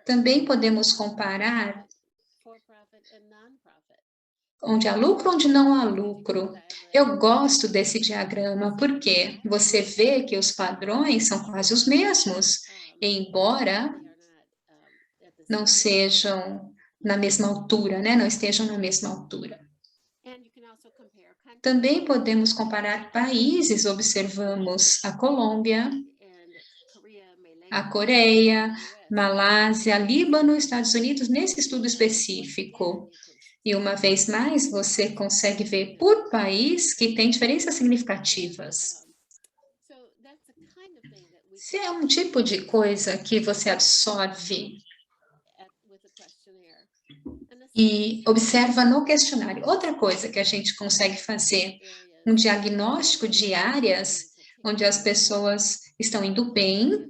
Também podemos comparar onde há lucro, onde não há lucro. Eu gosto desse diagrama porque você vê que os padrões são quase os mesmos, embora não sejam na mesma altura, né? Não estejam na mesma altura. Também podemos comparar países, observamos a Colômbia, a Coreia, Malásia, Líbano, Estados Unidos, nesse estudo específico. E uma vez mais, você consegue ver por país que tem diferenças significativas. Se é um tipo de coisa que você absorve e observa no questionário. Outra coisa que a gente consegue fazer, um diagnóstico de áreas onde as pessoas estão indo bem,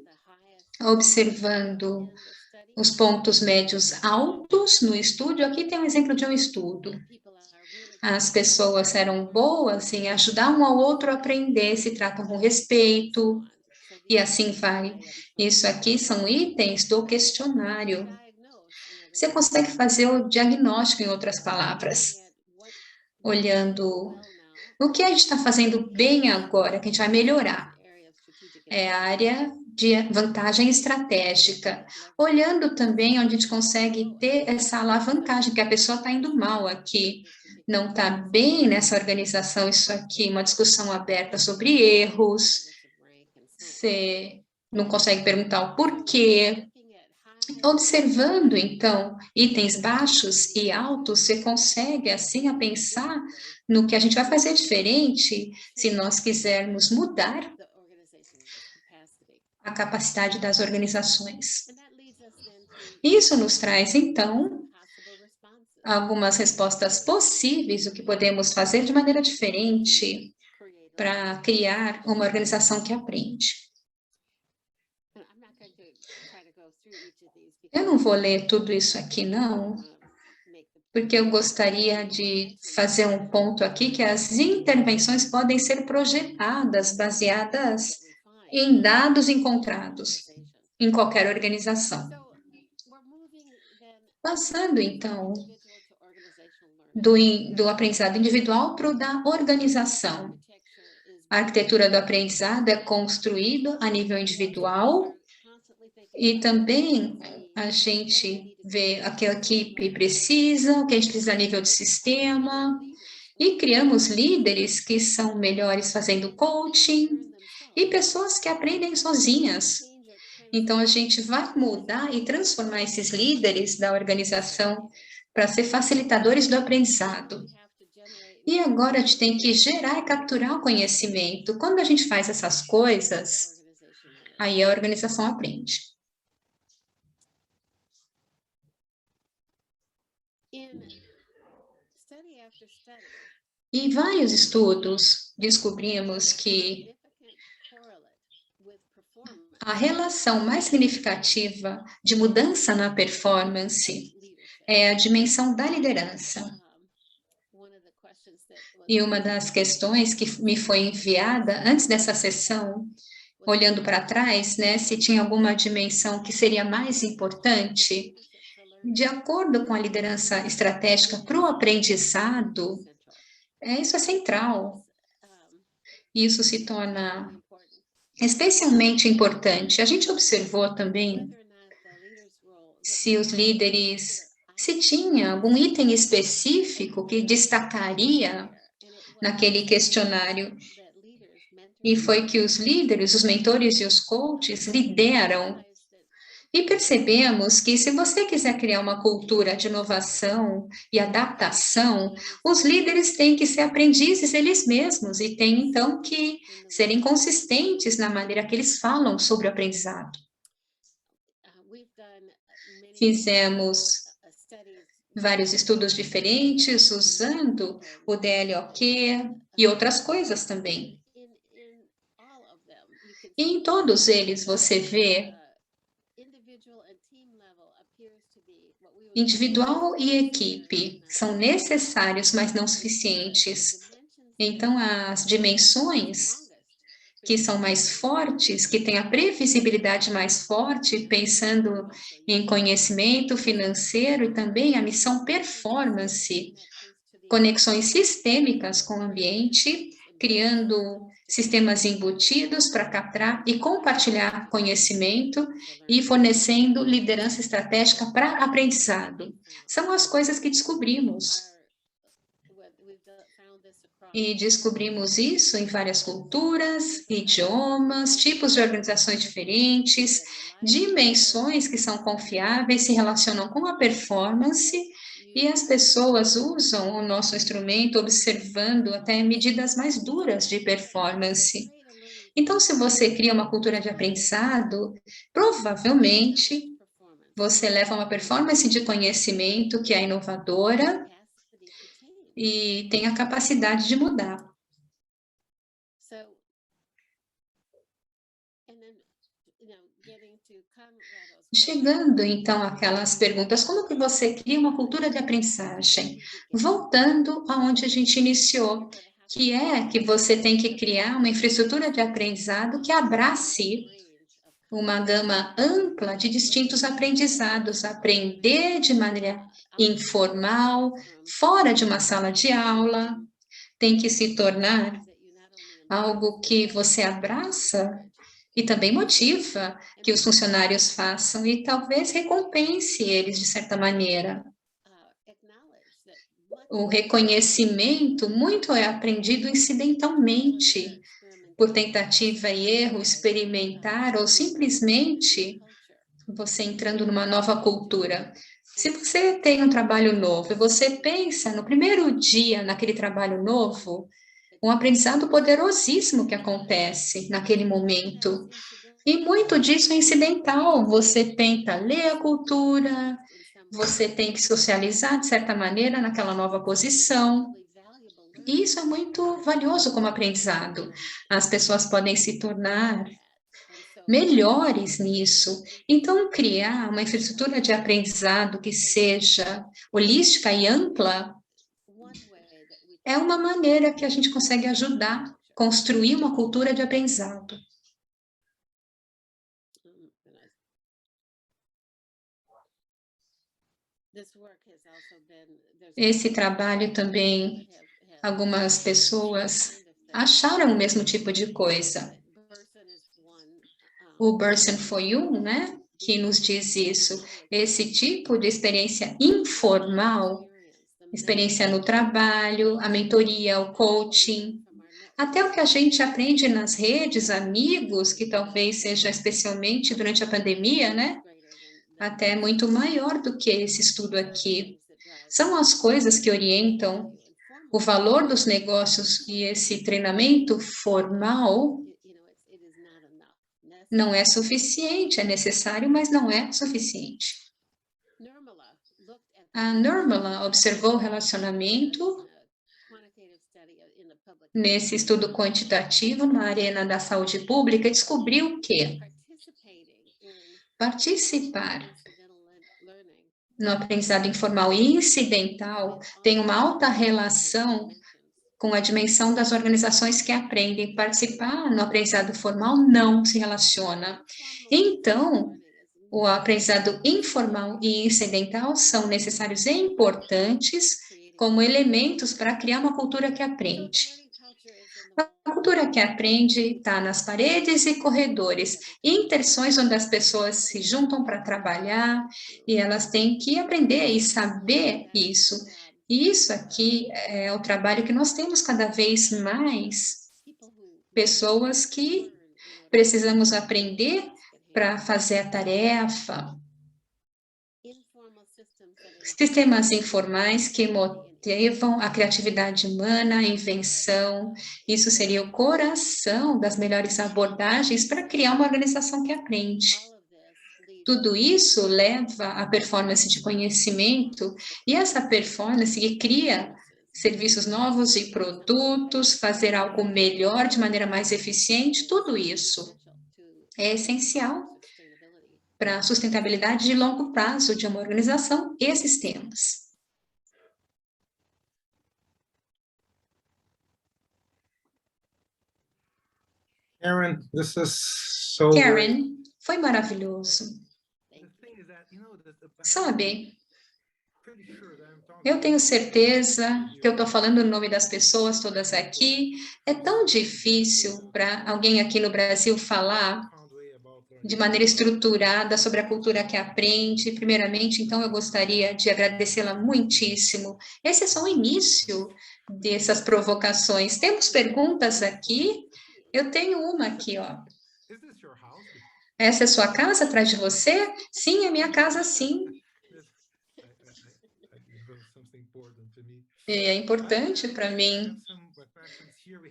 observando os pontos médios altos no estudo. Aqui tem um exemplo de um estudo. As pessoas eram boas em ajudar um ao outro a aprender, se tratam com respeito, e assim vai. Isso aqui são itens do questionário. Você consegue fazer o diagnóstico, em outras palavras, olhando o que a gente está fazendo bem agora, que a gente vai melhorar. É a área de vantagem estratégica, olhando também onde a gente consegue ter essa alavancagem, que a pessoa está indo mal aqui, não está bem nessa organização, isso aqui, uma discussão aberta sobre erros, você não consegue perguntar o porquê. Observando, então, itens baixos e altos, você consegue, assim, a pensar no que a gente vai fazer diferente se nós quisermos mudar a capacidade das organizações. Isso nos traz, então, algumas respostas possíveis, o que podemos fazer de maneira diferente para criar uma organização que aprende. Eu não vou ler tudo isso aqui, não, porque eu gostaria de fazer um ponto aqui que as intervenções podem ser projetadas, baseadas em dados encontrados em qualquer organização. Passando, então, do aprendizado individual para o da organização. A arquitetura do aprendizado é construída a nível individual e também a gente vê o que a equipe precisa, o que a gente precisa a nível de sistema, e criamos líderes que são melhores fazendo coaching e pessoas que aprendem sozinhas. Então, a gente vai mudar e transformar esses líderes da organização para ser facilitadores do aprendizado. E agora a gente tem que gerar e capturar o conhecimento. Quando a gente faz essas coisas, aí a organização aprende. Em vários estudos, descobrimos que a relação mais significativa de mudança na performance é a dimensão da liderança. E uma das questões que me foi enviada antes dessa sessão, olhando para trás, né, se tinha alguma dimensão que seria mais importante, de acordo com a liderança estratégica para o aprendizado, isso é central. Isso se torna especialmente importante. A gente observou também se os líderes, se tinha algum item específico que destacaria naquele questionário. E foi que os líderes, os mentores e os coaches lideram. E percebemos que se você quiser criar uma cultura de inovação e adaptação, os líderes têm que ser aprendizes eles mesmos e têm, então, que serem consistentes na maneira que eles falam sobre o aprendizado. Fizemos vários estudos diferentes usando o DLOQ e outras coisas também. E em todos eles você vê individual e equipe são necessários, mas não suficientes. Então, as dimensões que são mais fortes, que têm a previsibilidade mais forte, pensando em conhecimento financeiro e também a missão performance, conexões sistêmicas com o ambiente, criando sistemas embutidos para captar e compartilhar conhecimento e fornecendo liderança estratégica para aprendizado. São as coisas que descobrimos. E descobrimos isso em várias culturas, idiomas, tipos de organizações diferentes, dimensões que são confiáveis, se relacionam com a performance, e as pessoas usam o nosso instrumento observando até medidas mais duras de performance. Então, se você cria uma cultura de aprendizado, provavelmente você leva uma performance de conhecimento que é inovadora e tem a capacidade de mudar. Chegando, então, àquelas perguntas, como que você cria uma cultura de aprendizagem? Voltando aonde a gente iniciou, que é que você tem que criar uma infraestrutura de aprendizado que abrace uma gama ampla de distintos aprendizados, aprender de maneira informal, fora de uma sala de aula, tem que se tornar algo que você abraça e também motiva que os funcionários façam e talvez recompense eles de certa maneira. O reconhecimento muito é aprendido incidentalmente, por tentativa e erro, experimentar ou simplesmente você entrando numa nova cultura. Se você tem um trabalho novo e você pensa no primeiro dia naquele trabalho novo, um aprendizado poderosíssimo que acontece naquele momento. E muito disso é incidental. Você tenta ler a cultura, você tem que socializar, de certa maneira, naquela nova posição. E isso é muito valioso como aprendizado. As pessoas podem se tornar melhores nisso. Então, criar uma infraestrutura de aprendizado que seja holística e ampla é uma maneira que a gente consegue ajudar a construir uma cultura de aprendizado. Esse trabalho também, algumas pessoas acharam o mesmo tipo de coisa. O Burson foi né, que nos diz isso. Esse tipo de experiência informal, experiência no trabalho, a mentoria, o coaching, até o que a gente aprende nas redes, amigos, que talvez seja especialmente durante a pandemia, né? Até muito maior do que esse estudo aqui. São as coisas que orientam o valor dos negócios, e esse treinamento formal não é suficiente, é necessário, mas não é suficiente. A Nirmala observou o relacionamento nesse estudo quantitativo na arena da saúde pública e descobriu que participar no aprendizado informal e incidental tem uma alta relação com a dimensão das organizações que aprendem. Participar no aprendizado formal não se relaciona. Então, o aprendizado informal e incidental são necessários e importantes como elementos para criar uma cultura que aprende. A cultura que aprende está nas paredes e corredores, interações onde as pessoas se juntam para trabalhar e elas têm que aprender e saber isso. E isso aqui é o trabalho que nós temos cada vez mais, pessoas que precisamos aprender para fazer a tarefa. Sistemas informais que motivam a criatividade humana, a invenção. Isso seria o coração das melhores abordagens para criar uma organização que aprende. Tudo isso leva à performance de conhecimento, e essa performance que cria serviços novos e produtos, fazer algo melhor de maneira mais eficiente, tudo isso é essencial para a sustentabilidade de longo prazo de uma organização e sistemas. Karen, foi maravilhoso. Sabe, eu tenho certeza que eu estou falando no nome das pessoas todas aqui. É tão difícil para alguém aqui no Brasil falar de maneira estruturada sobre a cultura que aprende. Primeiramente, então, eu gostaria de agradecê-la muitíssimo. Esse é só o início dessas provocações. Temos perguntas aqui? Eu tenho uma aqui, ó. Essa é sua casa atrás de você? Sim, é minha casa, sim. É importante para mim.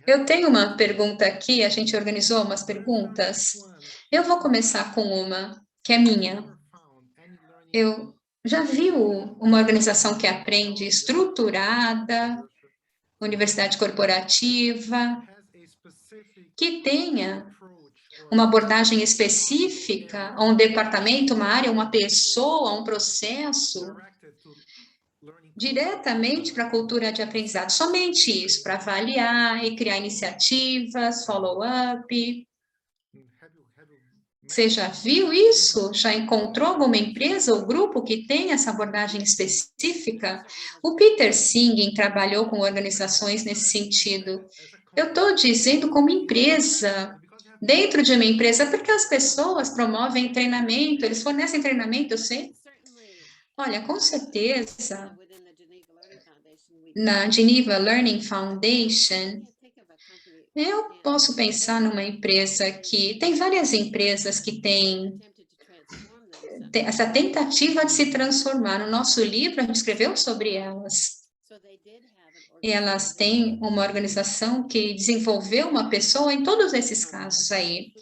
Eu tenho uma pergunta aqui, a gente organizou umas perguntas. Eu vou começar com uma, que é minha. Eu já vi uma organização que aprende estruturada, universidade corporativa, que tenha uma abordagem específica, um departamento, uma área, uma pessoa, um processo, diretamente para a cultura de aprendizado. Somente isso, para avaliar e criar iniciativas, follow-up. Você já viu isso? Já encontrou alguma empresa ou grupo que tem essa abordagem específica? O Peter Singing trabalhou com organizações nesse sentido. Eu estou dizendo como empresa, dentro de uma empresa, porque as pessoas promovem treinamento, eles fornecem treinamento, eu sei. Olha, com certeza, na Geneva Learning Foundation, eu posso pensar numa empresa que... Tem várias empresas que têm essa tentativa de se transformar. No nosso livro, a gente escreveu sobre elas. E elas têm uma organização que desenvolveu uma pessoa em todos esses casos aí.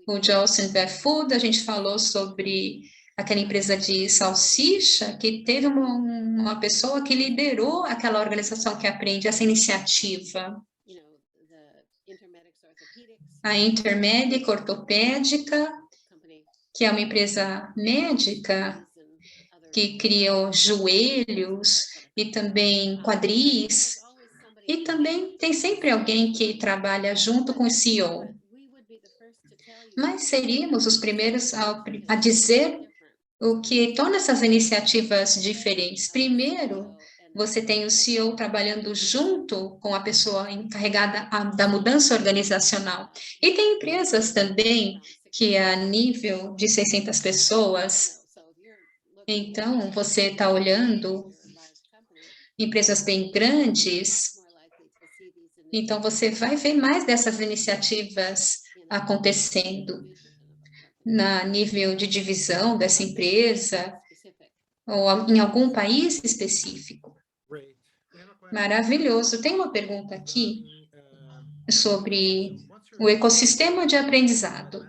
o Jolson Bear Food, a gente falou sobre aquela empresa de salsicha, que teve uma pessoa que liderou aquela organização que aprende, essa iniciativa. A Intermedic Ortopédica, que é uma empresa médica que criou joelhos e também quadris, e também tem sempre alguém que trabalha junto com o CEO. Mas seríamos os primeiros a dizer o que torna essas iniciativas diferentes. Primeiro, você tem o CEO trabalhando junto com a pessoa encarregada da mudança organizacional. E tem empresas também que a nível de 600 pessoas, então você está olhando empresas bem grandes, então você vai ver mais dessas iniciativas acontecendo na nível de divisão dessa empresa ou em algum país específico. Maravilhoso. Tem uma pergunta aqui sobre o ecossistema de aprendizado.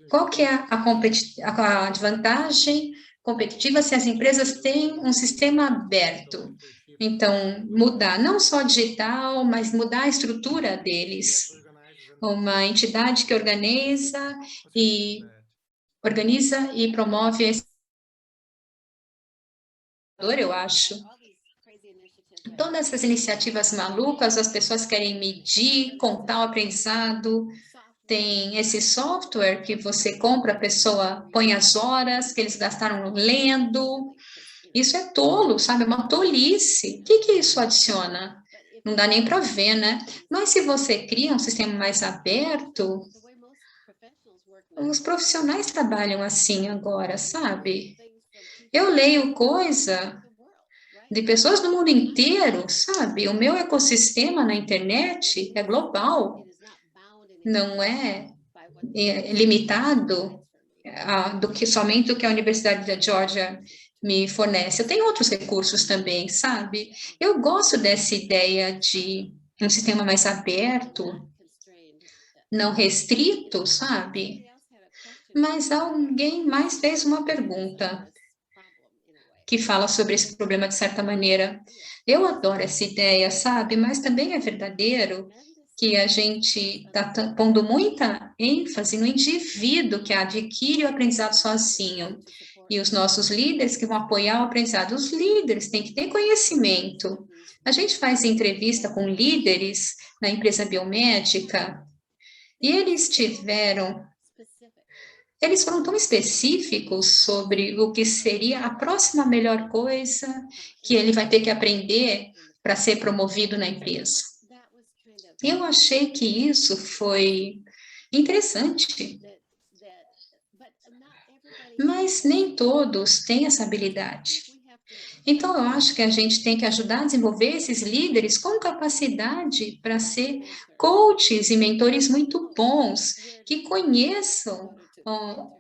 Qual que é a vantagem competitiva se as empresas têm um sistema aberto? Então, mudar não só digital, mas mudar a estrutura deles. Uma entidade que organiza e promove esse, eu acho. Todas essas iniciativas malucas, as pessoas querem medir, contar o aprendizado. Tem esse software que você compra, a pessoa põe as horas que eles gastaram lendo. Isso é tolo, sabe? É uma tolice. O que isso adiciona? Não dá nem para ver, né? Mas se você cria um sistema mais aberto, os profissionais trabalham assim agora, sabe? Eu leio coisa de pessoas do mundo inteiro, sabe? O meu ecossistema na internet é global, não é limitado somente do que a Universidade da Georgia me fornece. Eu tenho outros recursos também, sabe? Eu gosto dessa ideia de um sistema mais aberto, não restrito, sabe? Mas alguém mais fez uma pergunta que fala sobre esse problema de certa maneira. Eu adoro essa ideia, sabe? Mas também é verdadeiro que a gente está pondo muita ênfase no indivíduo que adquire o aprendizado sozinho. E os nossos líderes que vão apoiar o aprendizado. Os líderes têm que ter conhecimento. A gente faz entrevista com líderes na empresa biomédica e eles foram tão específicos sobre o que seria a próxima melhor coisa que ele vai ter que aprender para ser promovido na empresa. Eu achei que isso foi interessante. Mas nem todos têm essa habilidade. Então, eu acho que a gente tem que ajudar a desenvolver esses líderes com capacidade para ser coaches e mentores muito bons, que conheçam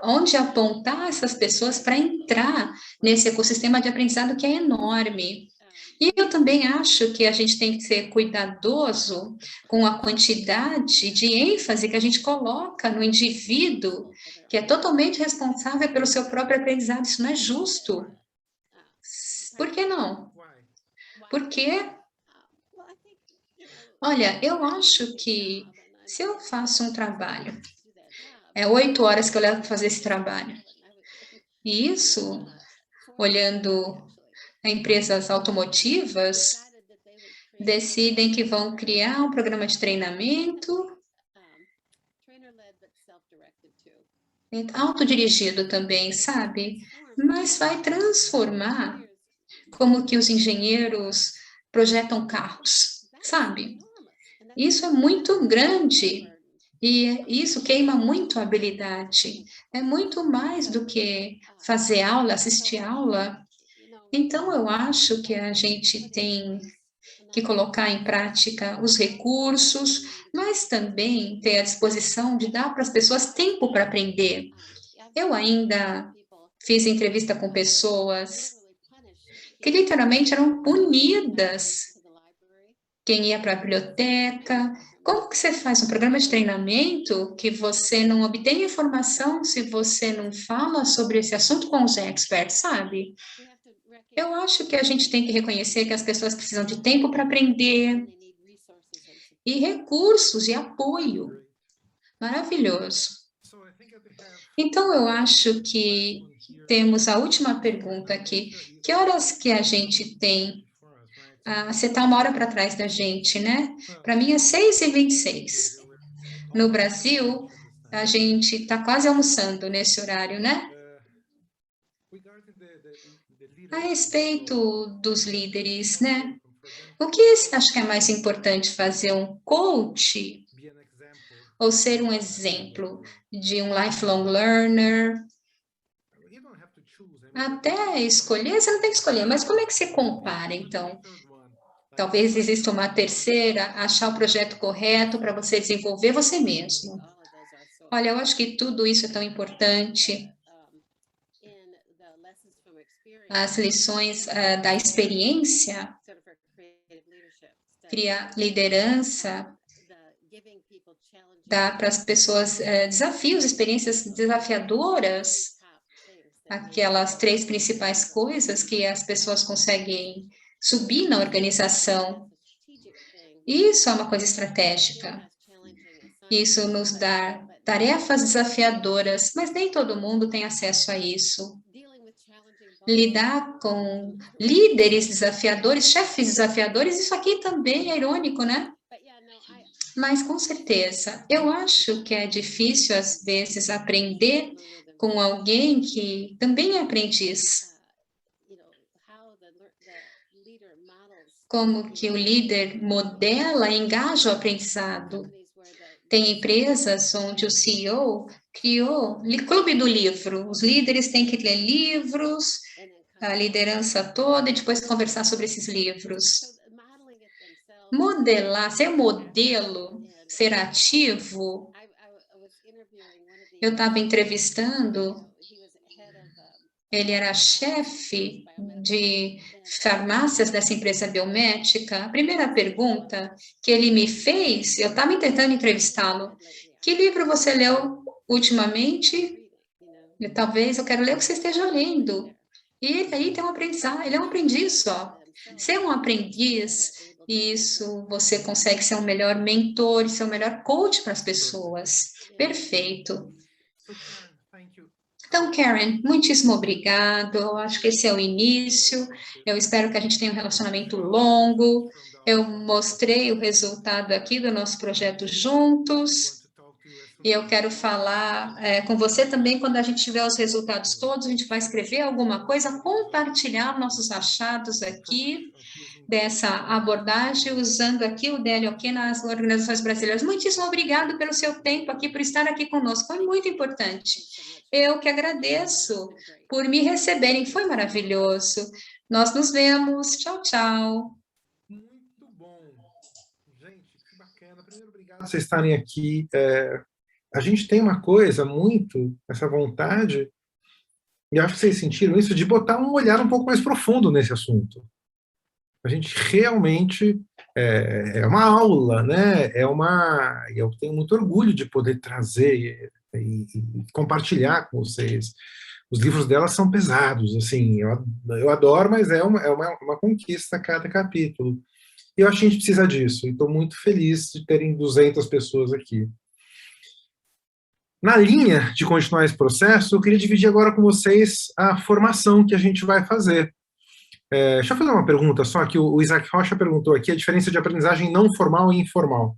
onde apontar essas pessoas para entrar nesse ecossistema de aprendizado que é enorme. E eu também acho que a gente tem que ser cuidadoso com a quantidade de ênfase que a gente coloca no indivíduo, que é totalmente responsável pelo seu próprio aprendizado. Isso não é justo. Por que não? Porque, olha, eu acho que se eu faço um trabalho, é 8 horas que eu levo para fazer esse trabalho. E isso, olhando empresas automotivas, decidem que vão criar um programa de treinamento autodirigido também, sabe? Mas vai transformar como que os engenheiros projetam carros, sabe? Isso é muito grande e isso queima muito a habilidade. É muito mais do que fazer aula, assistir aula. Então, eu acho que a gente tem que colocar em prática os recursos, mas também ter a disposição de dar para as pessoas tempo para aprender. Eu ainda fiz entrevista com pessoas que literalmente eram punidas quem ia para a biblioteca. Como que você faz um programa de treinamento que você não obtém informação se você não fala sobre esse assunto com os experts, sabe? Eu acho que a gente tem que reconhecer que as pessoas precisam de tempo para aprender e recursos e apoio. Maravilhoso. Então, eu acho que temos a última pergunta aqui. Que horas que a gente tem? Você está uma hora para trás da gente, né? Para mim é 6h26. No Brasil, a gente está quase almoçando nesse horário, né? A respeito dos líderes, né? O que você acha que é mais importante, fazer um coach ou ser um exemplo de um lifelong learner? Até escolher, você não tem que escolher, mas como é que você compara, então? Talvez exista uma terceira, achar o projeto correto para você desenvolver você mesmo. Olha, eu acho que tudo isso é tão importante. As lições da experiência, criar liderança, dá para as pessoas desafios, experiências desafiadoras, aquelas 3 principais coisas que as pessoas conseguem subir na organização. Isso é uma coisa estratégica. Isso nos dá tarefas desafiadoras, mas nem todo mundo tem acesso a isso. Lidar com líderes desafiadores, chefes desafiadores, isso aqui também é irônico, né? Mas, com certeza, eu acho que é difícil, às vezes, aprender com alguém que também é aprendiz. Como que o líder modela e engaja o aprendizado. Tem empresas onde o CEO criou o clube do livro. Os líderes têm que ler livros, a liderança toda, e depois conversar sobre esses livros. Modelar, ser modelo, ser ativo. Eu estava entrevistando, ele era chefe de farmácias dessa empresa biomédica. A primeira pergunta que ele me fez, eu estava tentando entrevistá-lo, que livro você leu ultimamente? Talvez eu quero ler o que você esteja lendo. E ele aí tem um aprendizado, ele é um aprendiz só. Ser um aprendiz, isso você consegue ser um melhor mentor, ser um melhor coach para as pessoas. Perfeito. Então, Karen, muitíssimo obrigado. Eu acho que esse é o início. Eu espero que a gente tenha um relacionamento longo. Eu mostrei o resultado aqui do nosso projeto juntos. E eu quero falar com você também, quando a gente tiver os resultados todos, a gente vai escrever alguma coisa, compartilhar nossos achados aqui dessa abordagem, usando aqui o DLOQ nas organizações brasileiras. Muitíssimo obrigado pelo seu tempo aqui, por estar aqui conosco, foi muito importante. Eu que agradeço por me receberem, foi maravilhoso. Nós nos vemos, tchau, tchau. Muito bom. Gente, que bacana. Primeiro, obrigado por vocês estarem aqui. A gente tem uma coisa muito, essa vontade, e acho que vocês sentiram isso, de botar um olhar um pouco mais profundo nesse assunto. A gente realmente é uma aula, né? Eu tenho muito orgulho de poder trazer e compartilhar com vocês. Os livros dela são pesados, assim, eu adoro, mas é uma conquista a cada capítulo. E eu acho que a gente precisa disso, e estou muito feliz de terem 200 pessoas aqui. Na linha de continuar esse processo, eu queria dividir agora com vocês a formação que a gente vai fazer. Deixa eu fazer uma pergunta só, que o Isaac Rocha perguntou aqui, a diferença de aprendizagem não formal e informal.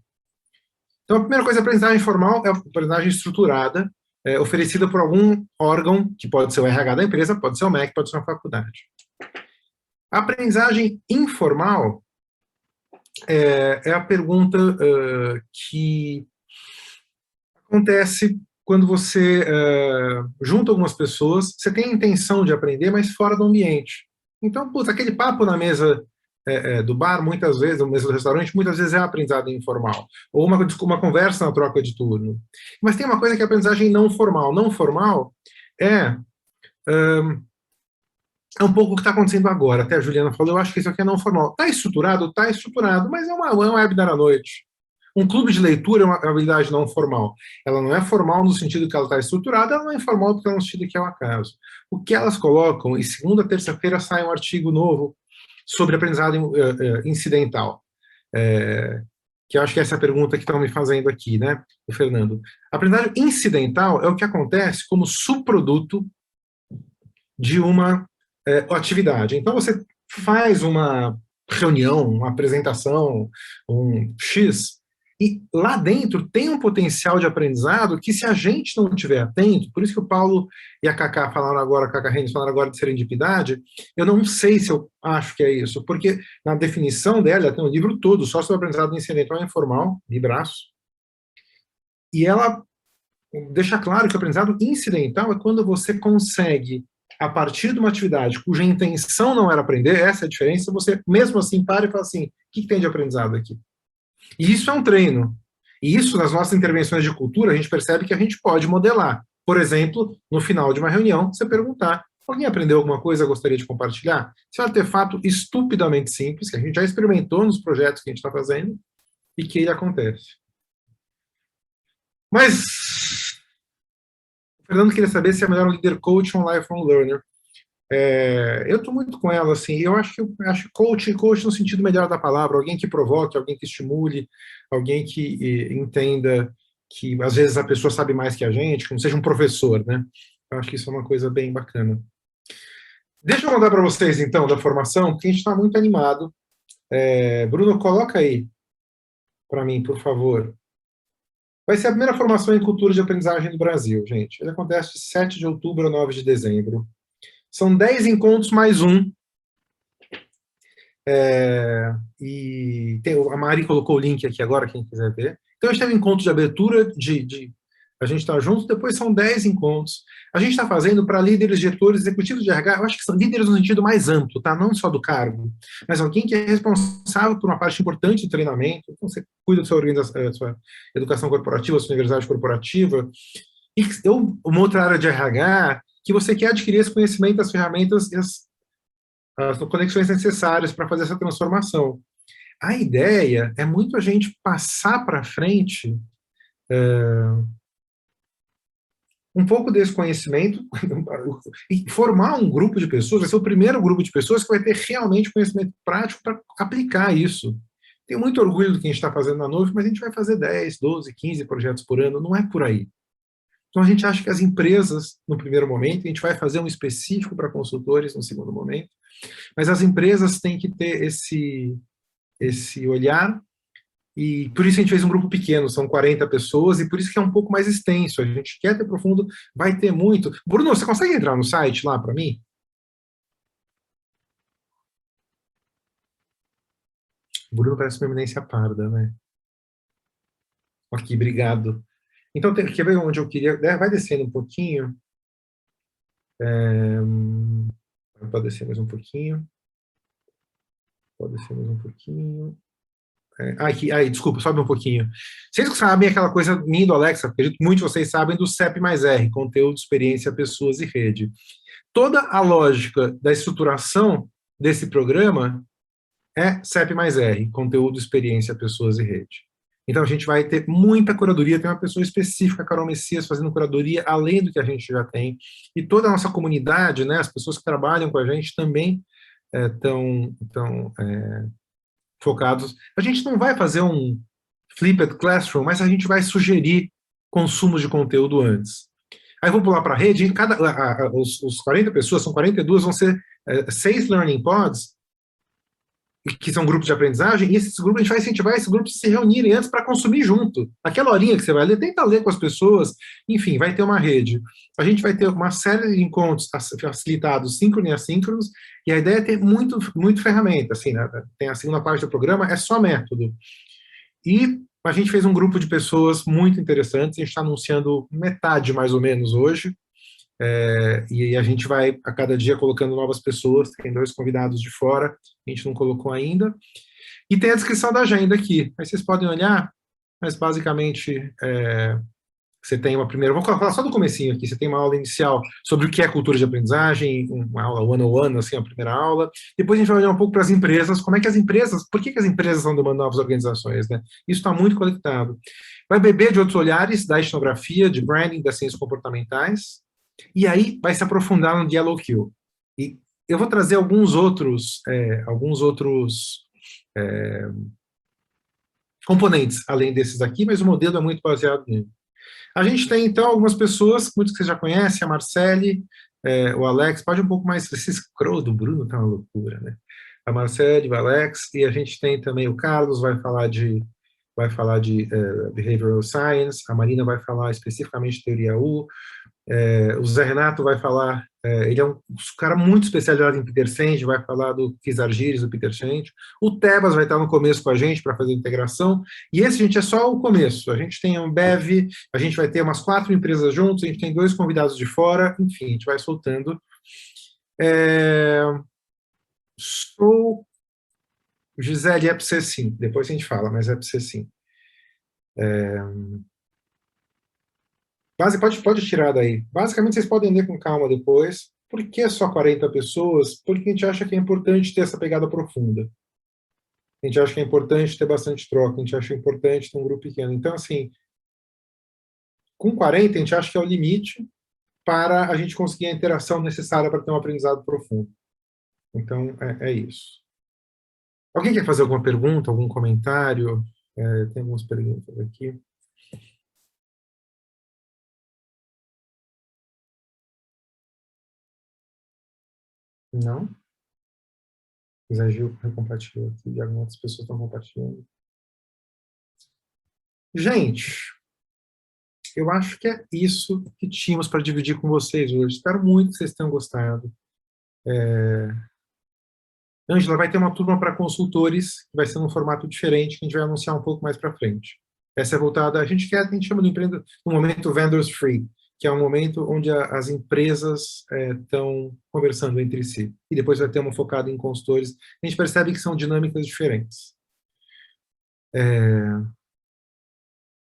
Então, a primeira coisa, a aprendizagem formal é a aprendizagem estruturada, oferecida por algum órgão, que pode ser o RH da empresa, pode ser o MEC, pode ser uma faculdade. A aprendizagem informal é a pergunta que acontece quando você junta algumas pessoas, você tem a intenção de aprender, mas fora do ambiente. Então, aquele papo na mesa do bar, muitas vezes, na mesa do restaurante, muitas vezes é aprendizado informal. Ou uma conversa na troca de turno. Mas tem uma coisa que é a aprendizagem não formal. Não formal é é um pouco o que está acontecendo agora. Até a Juliana falou, eu acho que isso aqui é não formal. Está estruturado? Está estruturado, mas é um webinar à noite. Um clube de leitura é uma habilidade não formal. Ela não é formal no sentido que ela está estruturada, ela não é informal porque ela é no sentido que é um acaso. O que elas colocam, e segunda, terça-feira sai um artigo novo sobre aprendizado incidental. Que eu acho que essa é a pergunta que estão me fazendo aqui, né, o Fernando. Aprendizagem incidental é o que acontece como subproduto de uma atividade. Então, você faz uma reunião, uma apresentação, um X, e lá dentro tem um potencial de aprendizado que, se a gente não estiver atento, por isso que o Paulo e a Cacá falaram agora, a Cacá Reis falaram agora de serendipidade, eu não sei se eu acho que é isso, porque na definição dela, tem um livro todo só sobre aprendizado incidental e informal, de braço, e ela deixa claro que o aprendizado incidental é quando você consegue, a partir de uma atividade cuja intenção não era aprender, essa é a diferença, você mesmo assim para e fala assim, o que tem de aprendizado aqui? E isso é um treino. E isso, nas nossas intervenções de cultura, a gente percebe que a gente pode modelar. Por exemplo, no final de uma reunião, você perguntar, alguém aprendeu alguma coisa, gostaria de compartilhar? Isso é um artefato estupidamente simples, que a gente já experimentou nos projetos que a gente está fazendo, e que ele acontece. Mas o Fernando queria saber se é melhor um líder coach ou um lifelong learner. Eu estou muito com ela, assim, eu acho que coach no sentido melhor da palavra, alguém que provoque, alguém que estimule, alguém que entenda que às vezes a pessoa sabe mais que a gente, que não seja um professor, né? Eu acho que isso é uma coisa bem bacana. Deixa eu mandar para vocês, então, da formação, porque a gente está muito animado. Bruno, coloca aí para mim, por favor. Vai ser a primeira formação em cultura de aprendizagem do Brasil, gente. Ele acontece de 7 de outubro a 9 de dezembro. São 10 encontros mais um. E a Mari colocou o link aqui agora, quem quiser ver. Então, a gente tem um encontro de abertura, a gente está junto, depois são 10 encontros. A gente está fazendo para líderes, diretores, executivos de RH, eu acho que são líderes no sentido mais amplo, tá? Não só do cargo, mas alguém que é responsável por uma parte importante do treinamento, então você cuida da sua organização, sua educação corporativa, sua universidade corporativa, e uma outra área de RH, que você quer adquirir esse conhecimento, as ferramentas e as conexões necessárias para fazer essa transformação. A ideia é muito a gente passar para frente um pouco desse conhecimento e formar um grupo de pessoas, vai ser o primeiro grupo de pessoas que vai ter realmente conhecimento prático para aplicar isso. Tenho muito orgulho do que a gente está fazendo na Nuvem, mas a gente vai fazer 10, 12, 15 projetos por ano, não é por aí. Então, a gente acha que as empresas, no primeiro momento, a gente vai fazer um específico para consultores no segundo momento, mas as empresas têm que ter esse olhar, e por isso a gente fez um grupo pequeno, são 40 pessoas, e por isso que é um pouco mais extenso. A gente quer ter profundo, vai ter muito. Bruno, você consegue entrar no site lá para mim? Bruno parece uma eminência parda, né? Aqui, obrigado. Então, quer ver onde eu queria? Vai descendo um pouquinho. Pode descer mais um pouquinho. Pode descer mais um pouquinho. Desculpa, sobe um pouquinho. Vocês sabem aquela coisa minha do Alexa, acredito que muitos de vocês sabem do CEP mais R, conteúdo, experiência, pessoas e rede. Toda a lógica da estruturação desse programa é CEP mais R, conteúdo, experiência, pessoas e rede. Então, a gente vai ter muita curadoria, tem uma pessoa específica, a Carol Messias, fazendo curadoria, além do que a gente já tem. E toda a nossa comunidade, né, as pessoas que trabalham com a gente também estão focados. A gente não vai fazer um flipped classroom, mas a gente vai sugerir consumos de conteúdo antes. Aí vou pular para a rede, os 40 pessoas, são 42, vão ser 6 learning pods, que são grupos de aprendizagem, e esses grupos, a gente vai incentivar esses grupos a se reunirem antes para consumir junto. Aquela horinha que você vai ler, tenta ler com as pessoas, enfim, vai ter uma rede. A gente vai ter uma série de encontros facilitados, síncronos e assíncronos, e a ideia é ter muito ferramenta, assim, né? Tem a segunda parte do programa, é só método. E a gente fez um grupo de pessoas muito interessantes, a gente está anunciando metade, mais ou menos, hoje, e a gente vai, a cada dia, colocando novas pessoas, tem 2 convidados de fora, a gente não colocou ainda, e tem a descrição da agenda aqui, aí vocês podem olhar, mas basicamente Você tem uma primeira, vou falar só do comecinho aqui, você tem uma aula inicial sobre o que é cultura de aprendizagem, uma aula one-on-one, assim, a primeira aula. Depois a gente vai olhar um pouco para as empresas, como é que as empresas, por que as empresas estão demandando novas organizações, né? Isso está muito conectado. Vai beber de outros olhares, da etnografia, de branding, das ciências comportamentais, e aí vai se aprofundar no Yellow Kill. E eu vou trazer alguns outros componentes, além desses aqui, mas o modelo é muito baseado nele. A gente tem, então, algumas pessoas, muitos que você já conhece, a Marcele, o Alex, pode um pouco mais, esse scroll do Bruno tá uma loucura, né? A Marcele, o Alex, e a gente tem também o Carlos, vai falar de Behavioral Science, a Marina vai falar especificamente de Teoria U, o Zé Renato vai falar, ele é um cara muito especializado em Peter Senge, vai falar do Kizargiris, do Peter Senge. O Tebas vai estar no começo com a gente para fazer a integração. E esse, gente, é só o começo. A gente tem um Bev, a gente vai ter umas 4 empresas juntos, a gente tem 2 convidados de fora, enfim, a gente vai soltando. Gisele, é para você sim. Depois a gente fala, mas é para você sim. Pode tirar daí. Basicamente, vocês podem ler com calma depois. Por que só 40 pessoas? Porque a gente acha que é importante ter essa pegada profunda. A gente acha que é importante ter bastante troca, a gente acha importante ter um grupo pequeno. Então, assim, com 40, a gente acha que é o limite para a gente conseguir a interação necessária para ter um aprendizado profundo. Então, é isso. Alguém quer fazer alguma pergunta, algum comentário? Tem algumas perguntas aqui. Não? Zé Gil compartilhou aqui, e algumas pessoas estão compartilhando. Gente, eu acho que é isso que tínhamos para dividir com vocês hoje. Espero muito que vocês tenham gostado. Ângela, vai ter uma turma para consultores, que vai ser num formato diferente, que a gente vai anunciar um pouco mais para frente. Essa é voltada, a gente chama de empresa, no momento Vendors Free, que é um momento onde as empresas estão conversando entre si. E depois vai ter uma focada em consultores. A gente percebe que são dinâmicas diferentes.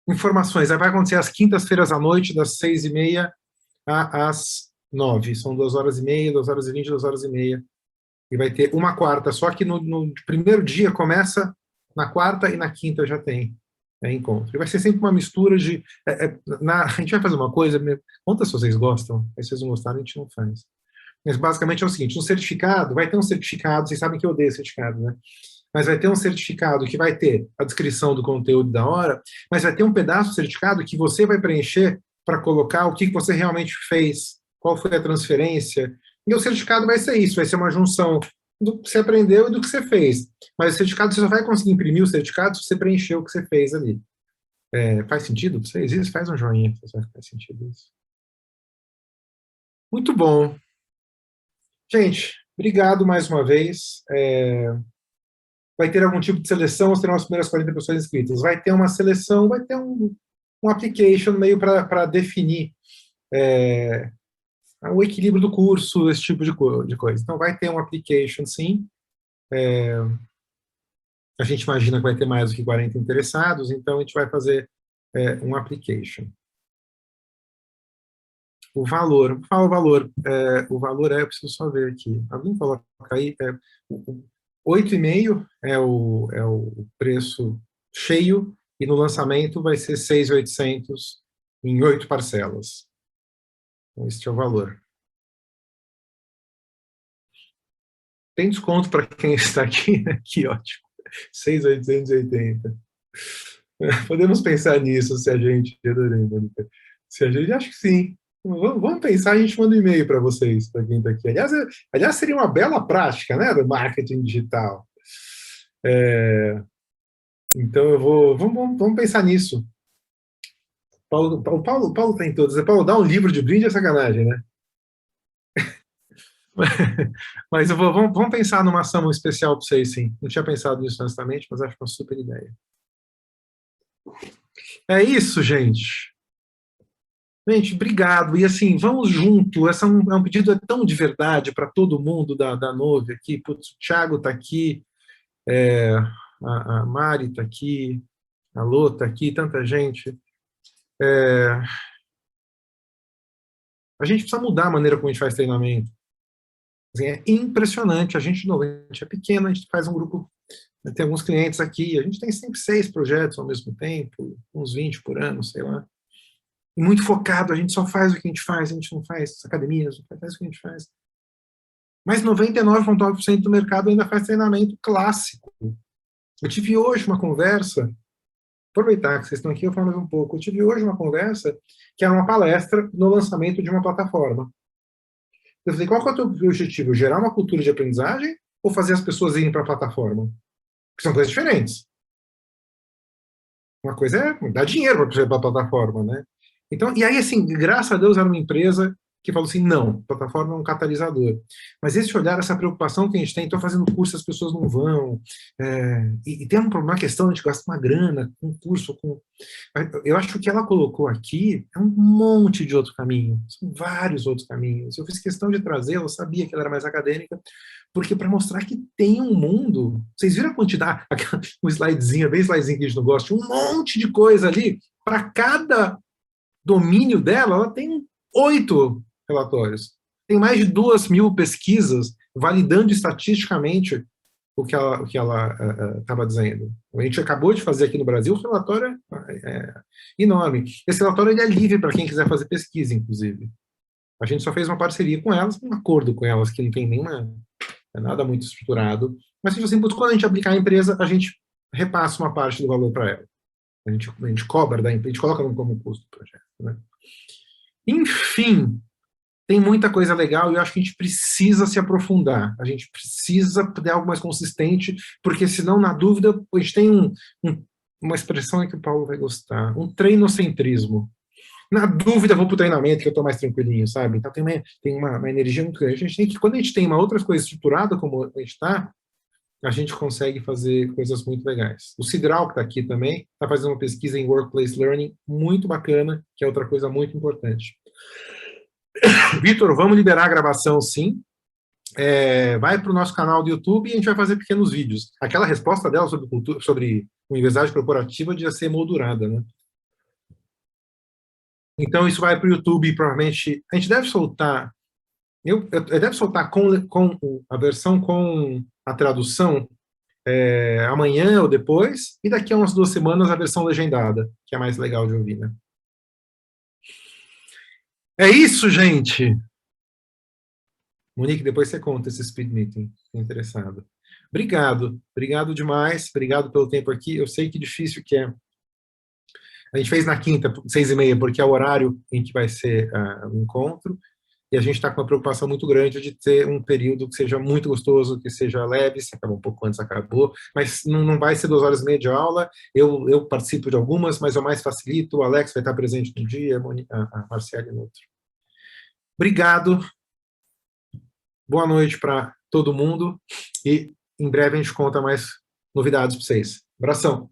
Informações, vai acontecer às quintas-feiras à noite, das 6h30 às 9h. São 2h30, 2h20, 2h30. E vai ter uma quarta, só que no primeiro dia começa, na quarta e na quinta já tem encontro. E vai ser sempre uma mistura de... a gente vai fazer uma coisa, conta se vocês gostam, aí se vocês não gostarem, a gente não faz. Mas basicamente é o seguinte, um certificado, vai ter um certificado, vocês sabem que eu odeio certificado, né? Mas vai ter um certificado que vai ter a descrição do conteúdo da hora, mas vai ter um pedaço do certificado que você vai preencher para colocar o que você realmente fez, qual foi a transferência, e o certificado vai ser isso, vai ser uma junção do que você aprendeu e do que você fez. Mas o certificado, você só vai conseguir imprimir o certificado se você preencher o que você fez ali. Faz sentido para vocês? Isso, faz um joinha, faz sentido isso. Muito bom. Gente, obrigado mais uma vez. Vai ter algum tipo de seleção, ou serão as primeiras 40 pessoas inscritas? Vai ter uma seleção, vai ter um application meio para definir o equilíbrio do curso, esse tipo de coisa. Então, vai ter um application, sim. A gente imagina que vai ter mais do que 40 interessados, então a gente vai fazer um application. O valor, fala o valor. O valor eu preciso só ver aqui. Alguém coloca aí, 8,5 é o preço cheio, e no lançamento vai ser 6.800 em 8 parcelas. Então, este é o valor. Tem desconto para quem está aqui, né? Que ótimo. 6.880. Podemos pensar nisso, se a gente... Adorei, Mônica. Se a gente... Acho que sim. Vamos pensar, a gente manda um e-mail para vocês, para quem está aqui. Aliás, seria uma bela prática, né, do marketing digital. Então, vamos pensar nisso. Paulo está em todos. Paulo, dá um livro de brinde é sacanagem, né? Mas vamos pensar numa ação especial para vocês, sim. Não tinha pensado nisso honestamente, mas acho que é uma super ideia. É isso, gente. Gente, obrigado. E assim, vamos junto. Esse é um pedido tão de verdade para todo mundo da Nove aqui. Putz, o Thiago está aqui, a Mari está aqui, a Lô está aqui, tanta gente. A gente precisa mudar a maneira como a gente faz treinamento. Assim, é impressionante. A gente é pequeno, a gente faz um grupo, tem alguns clientes aqui, a gente tem sempre 6 projetos ao mesmo tempo, uns 20 por ano, sei lá. E muito focado, a gente só faz o que a gente faz, a gente não faz academias, não faz o que a gente faz. Mas 99,9% do mercado ainda faz treinamento clássico. Eu tive hoje uma conversa, aproveitar que vocês estão aqui, eu falo mais um pouco. Eu tive hoje uma conversa que era uma palestra no lançamento de uma plataforma. Eu falei, qual que é o teu objetivo? Gerar uma cultura de aprendizagem ou fazer as pessoas irem para a plataforma? Porque são coisas diferentes. Uma coisa é dar dinheiro para a plataforma, né? Então, e aí, assim, graças a Deus era uma empresa que falou assim, não, a plataforma é um catalisador. Mas esse olhar, essa preocupação que a gente tem, estou fazendo curso, as pessoas não vão, e tem uma questão, a gente gasta uma grana com curso, eu acho que o que ela colocou aqui é um monte de outro caminho, são vários outros caminhos. Eu fiz questão de trazê-la, eu sabia que ela era mais acadêmica, porque para mostrar que tem um mundo, vocês viram a quantidade, um slidezinho, bem slidezinho que a gente não gosta, um monte de coisa ali, para cada domínio dela, ela tem 8 relatórios. Tem mais de 2.000 pesquisas validando estatisticamente o que ela estava dizendo. A gente acabou de fazer aqui no Brasil, o relatório é enorme. Esse relatório ele é livre para quem quiser fazer pesquisa, inclusive. A gente só fez uma parceria com elas, um acordo com elas, que não tem nada muito estruturado. Mas, assim, quando a gente aplicar a empresa, a gente repassa uma parte do valor para ela. A gente cobra da empresa, a gente coloca como custo do projeto. Né? Enfim, tem muita coisa legal e eu acho que a gente precisa se aprofundar. A gente precisa ter algo mais consistente, porque senão, na dúvida, a gente tem uma expressão que o Paulo vai gostar, um treinocentrismo. Na dúvida, vou para o treinamento, que eu estou mais tranquilinho, sabe? Então tem uma energia muito grande. A gente tem que, quando a gente tem uma outra coisa estruturada, como a gente está, a gente consegue fazer coisas muito legais. O Cidral, que está aqui também, está fazendo uma pesquisa em Workplace Learning muito bacana, que é outra coisa muito importante. Vitor, vamos liberar a gravação, sim. Vai para o nosso canal do YouTube e a gente vai fazer pequenos vídeos. Aquela resposta dela sobre universidade corporativa devia ser moldurada, né? Então, isso vai para o YouTube, provavelmente. A gente deve soltar. Eu deve soltar com a versão com a tradução amanhã ou depois, e daqui a umas 2 semanas a versão legendada, que é mais legal de ouvir, né? É isso, gente! Monique, depois você conta esse speed meeting, fiquei interessado. Obrigado demais, obrigado pelo tempo aqui, eu sei que difícil que é. A gente fez na quinta, 6h30, porque é o horário em que vai ser o encontro, e a gente está com uma preocupação muito grande de ter um período que seja muito gostoso, que seja leve, se acabou um pouco antes, acabou, mas não vai ser 2h30 de aula, eu participo de algumas, mas eu mais facilito, o Alex vai estar presente num dia, a Marciele no outro. Obrigado, boa noite para todo mundo, e em breve a gente conta mais novidades para vocês. Abração!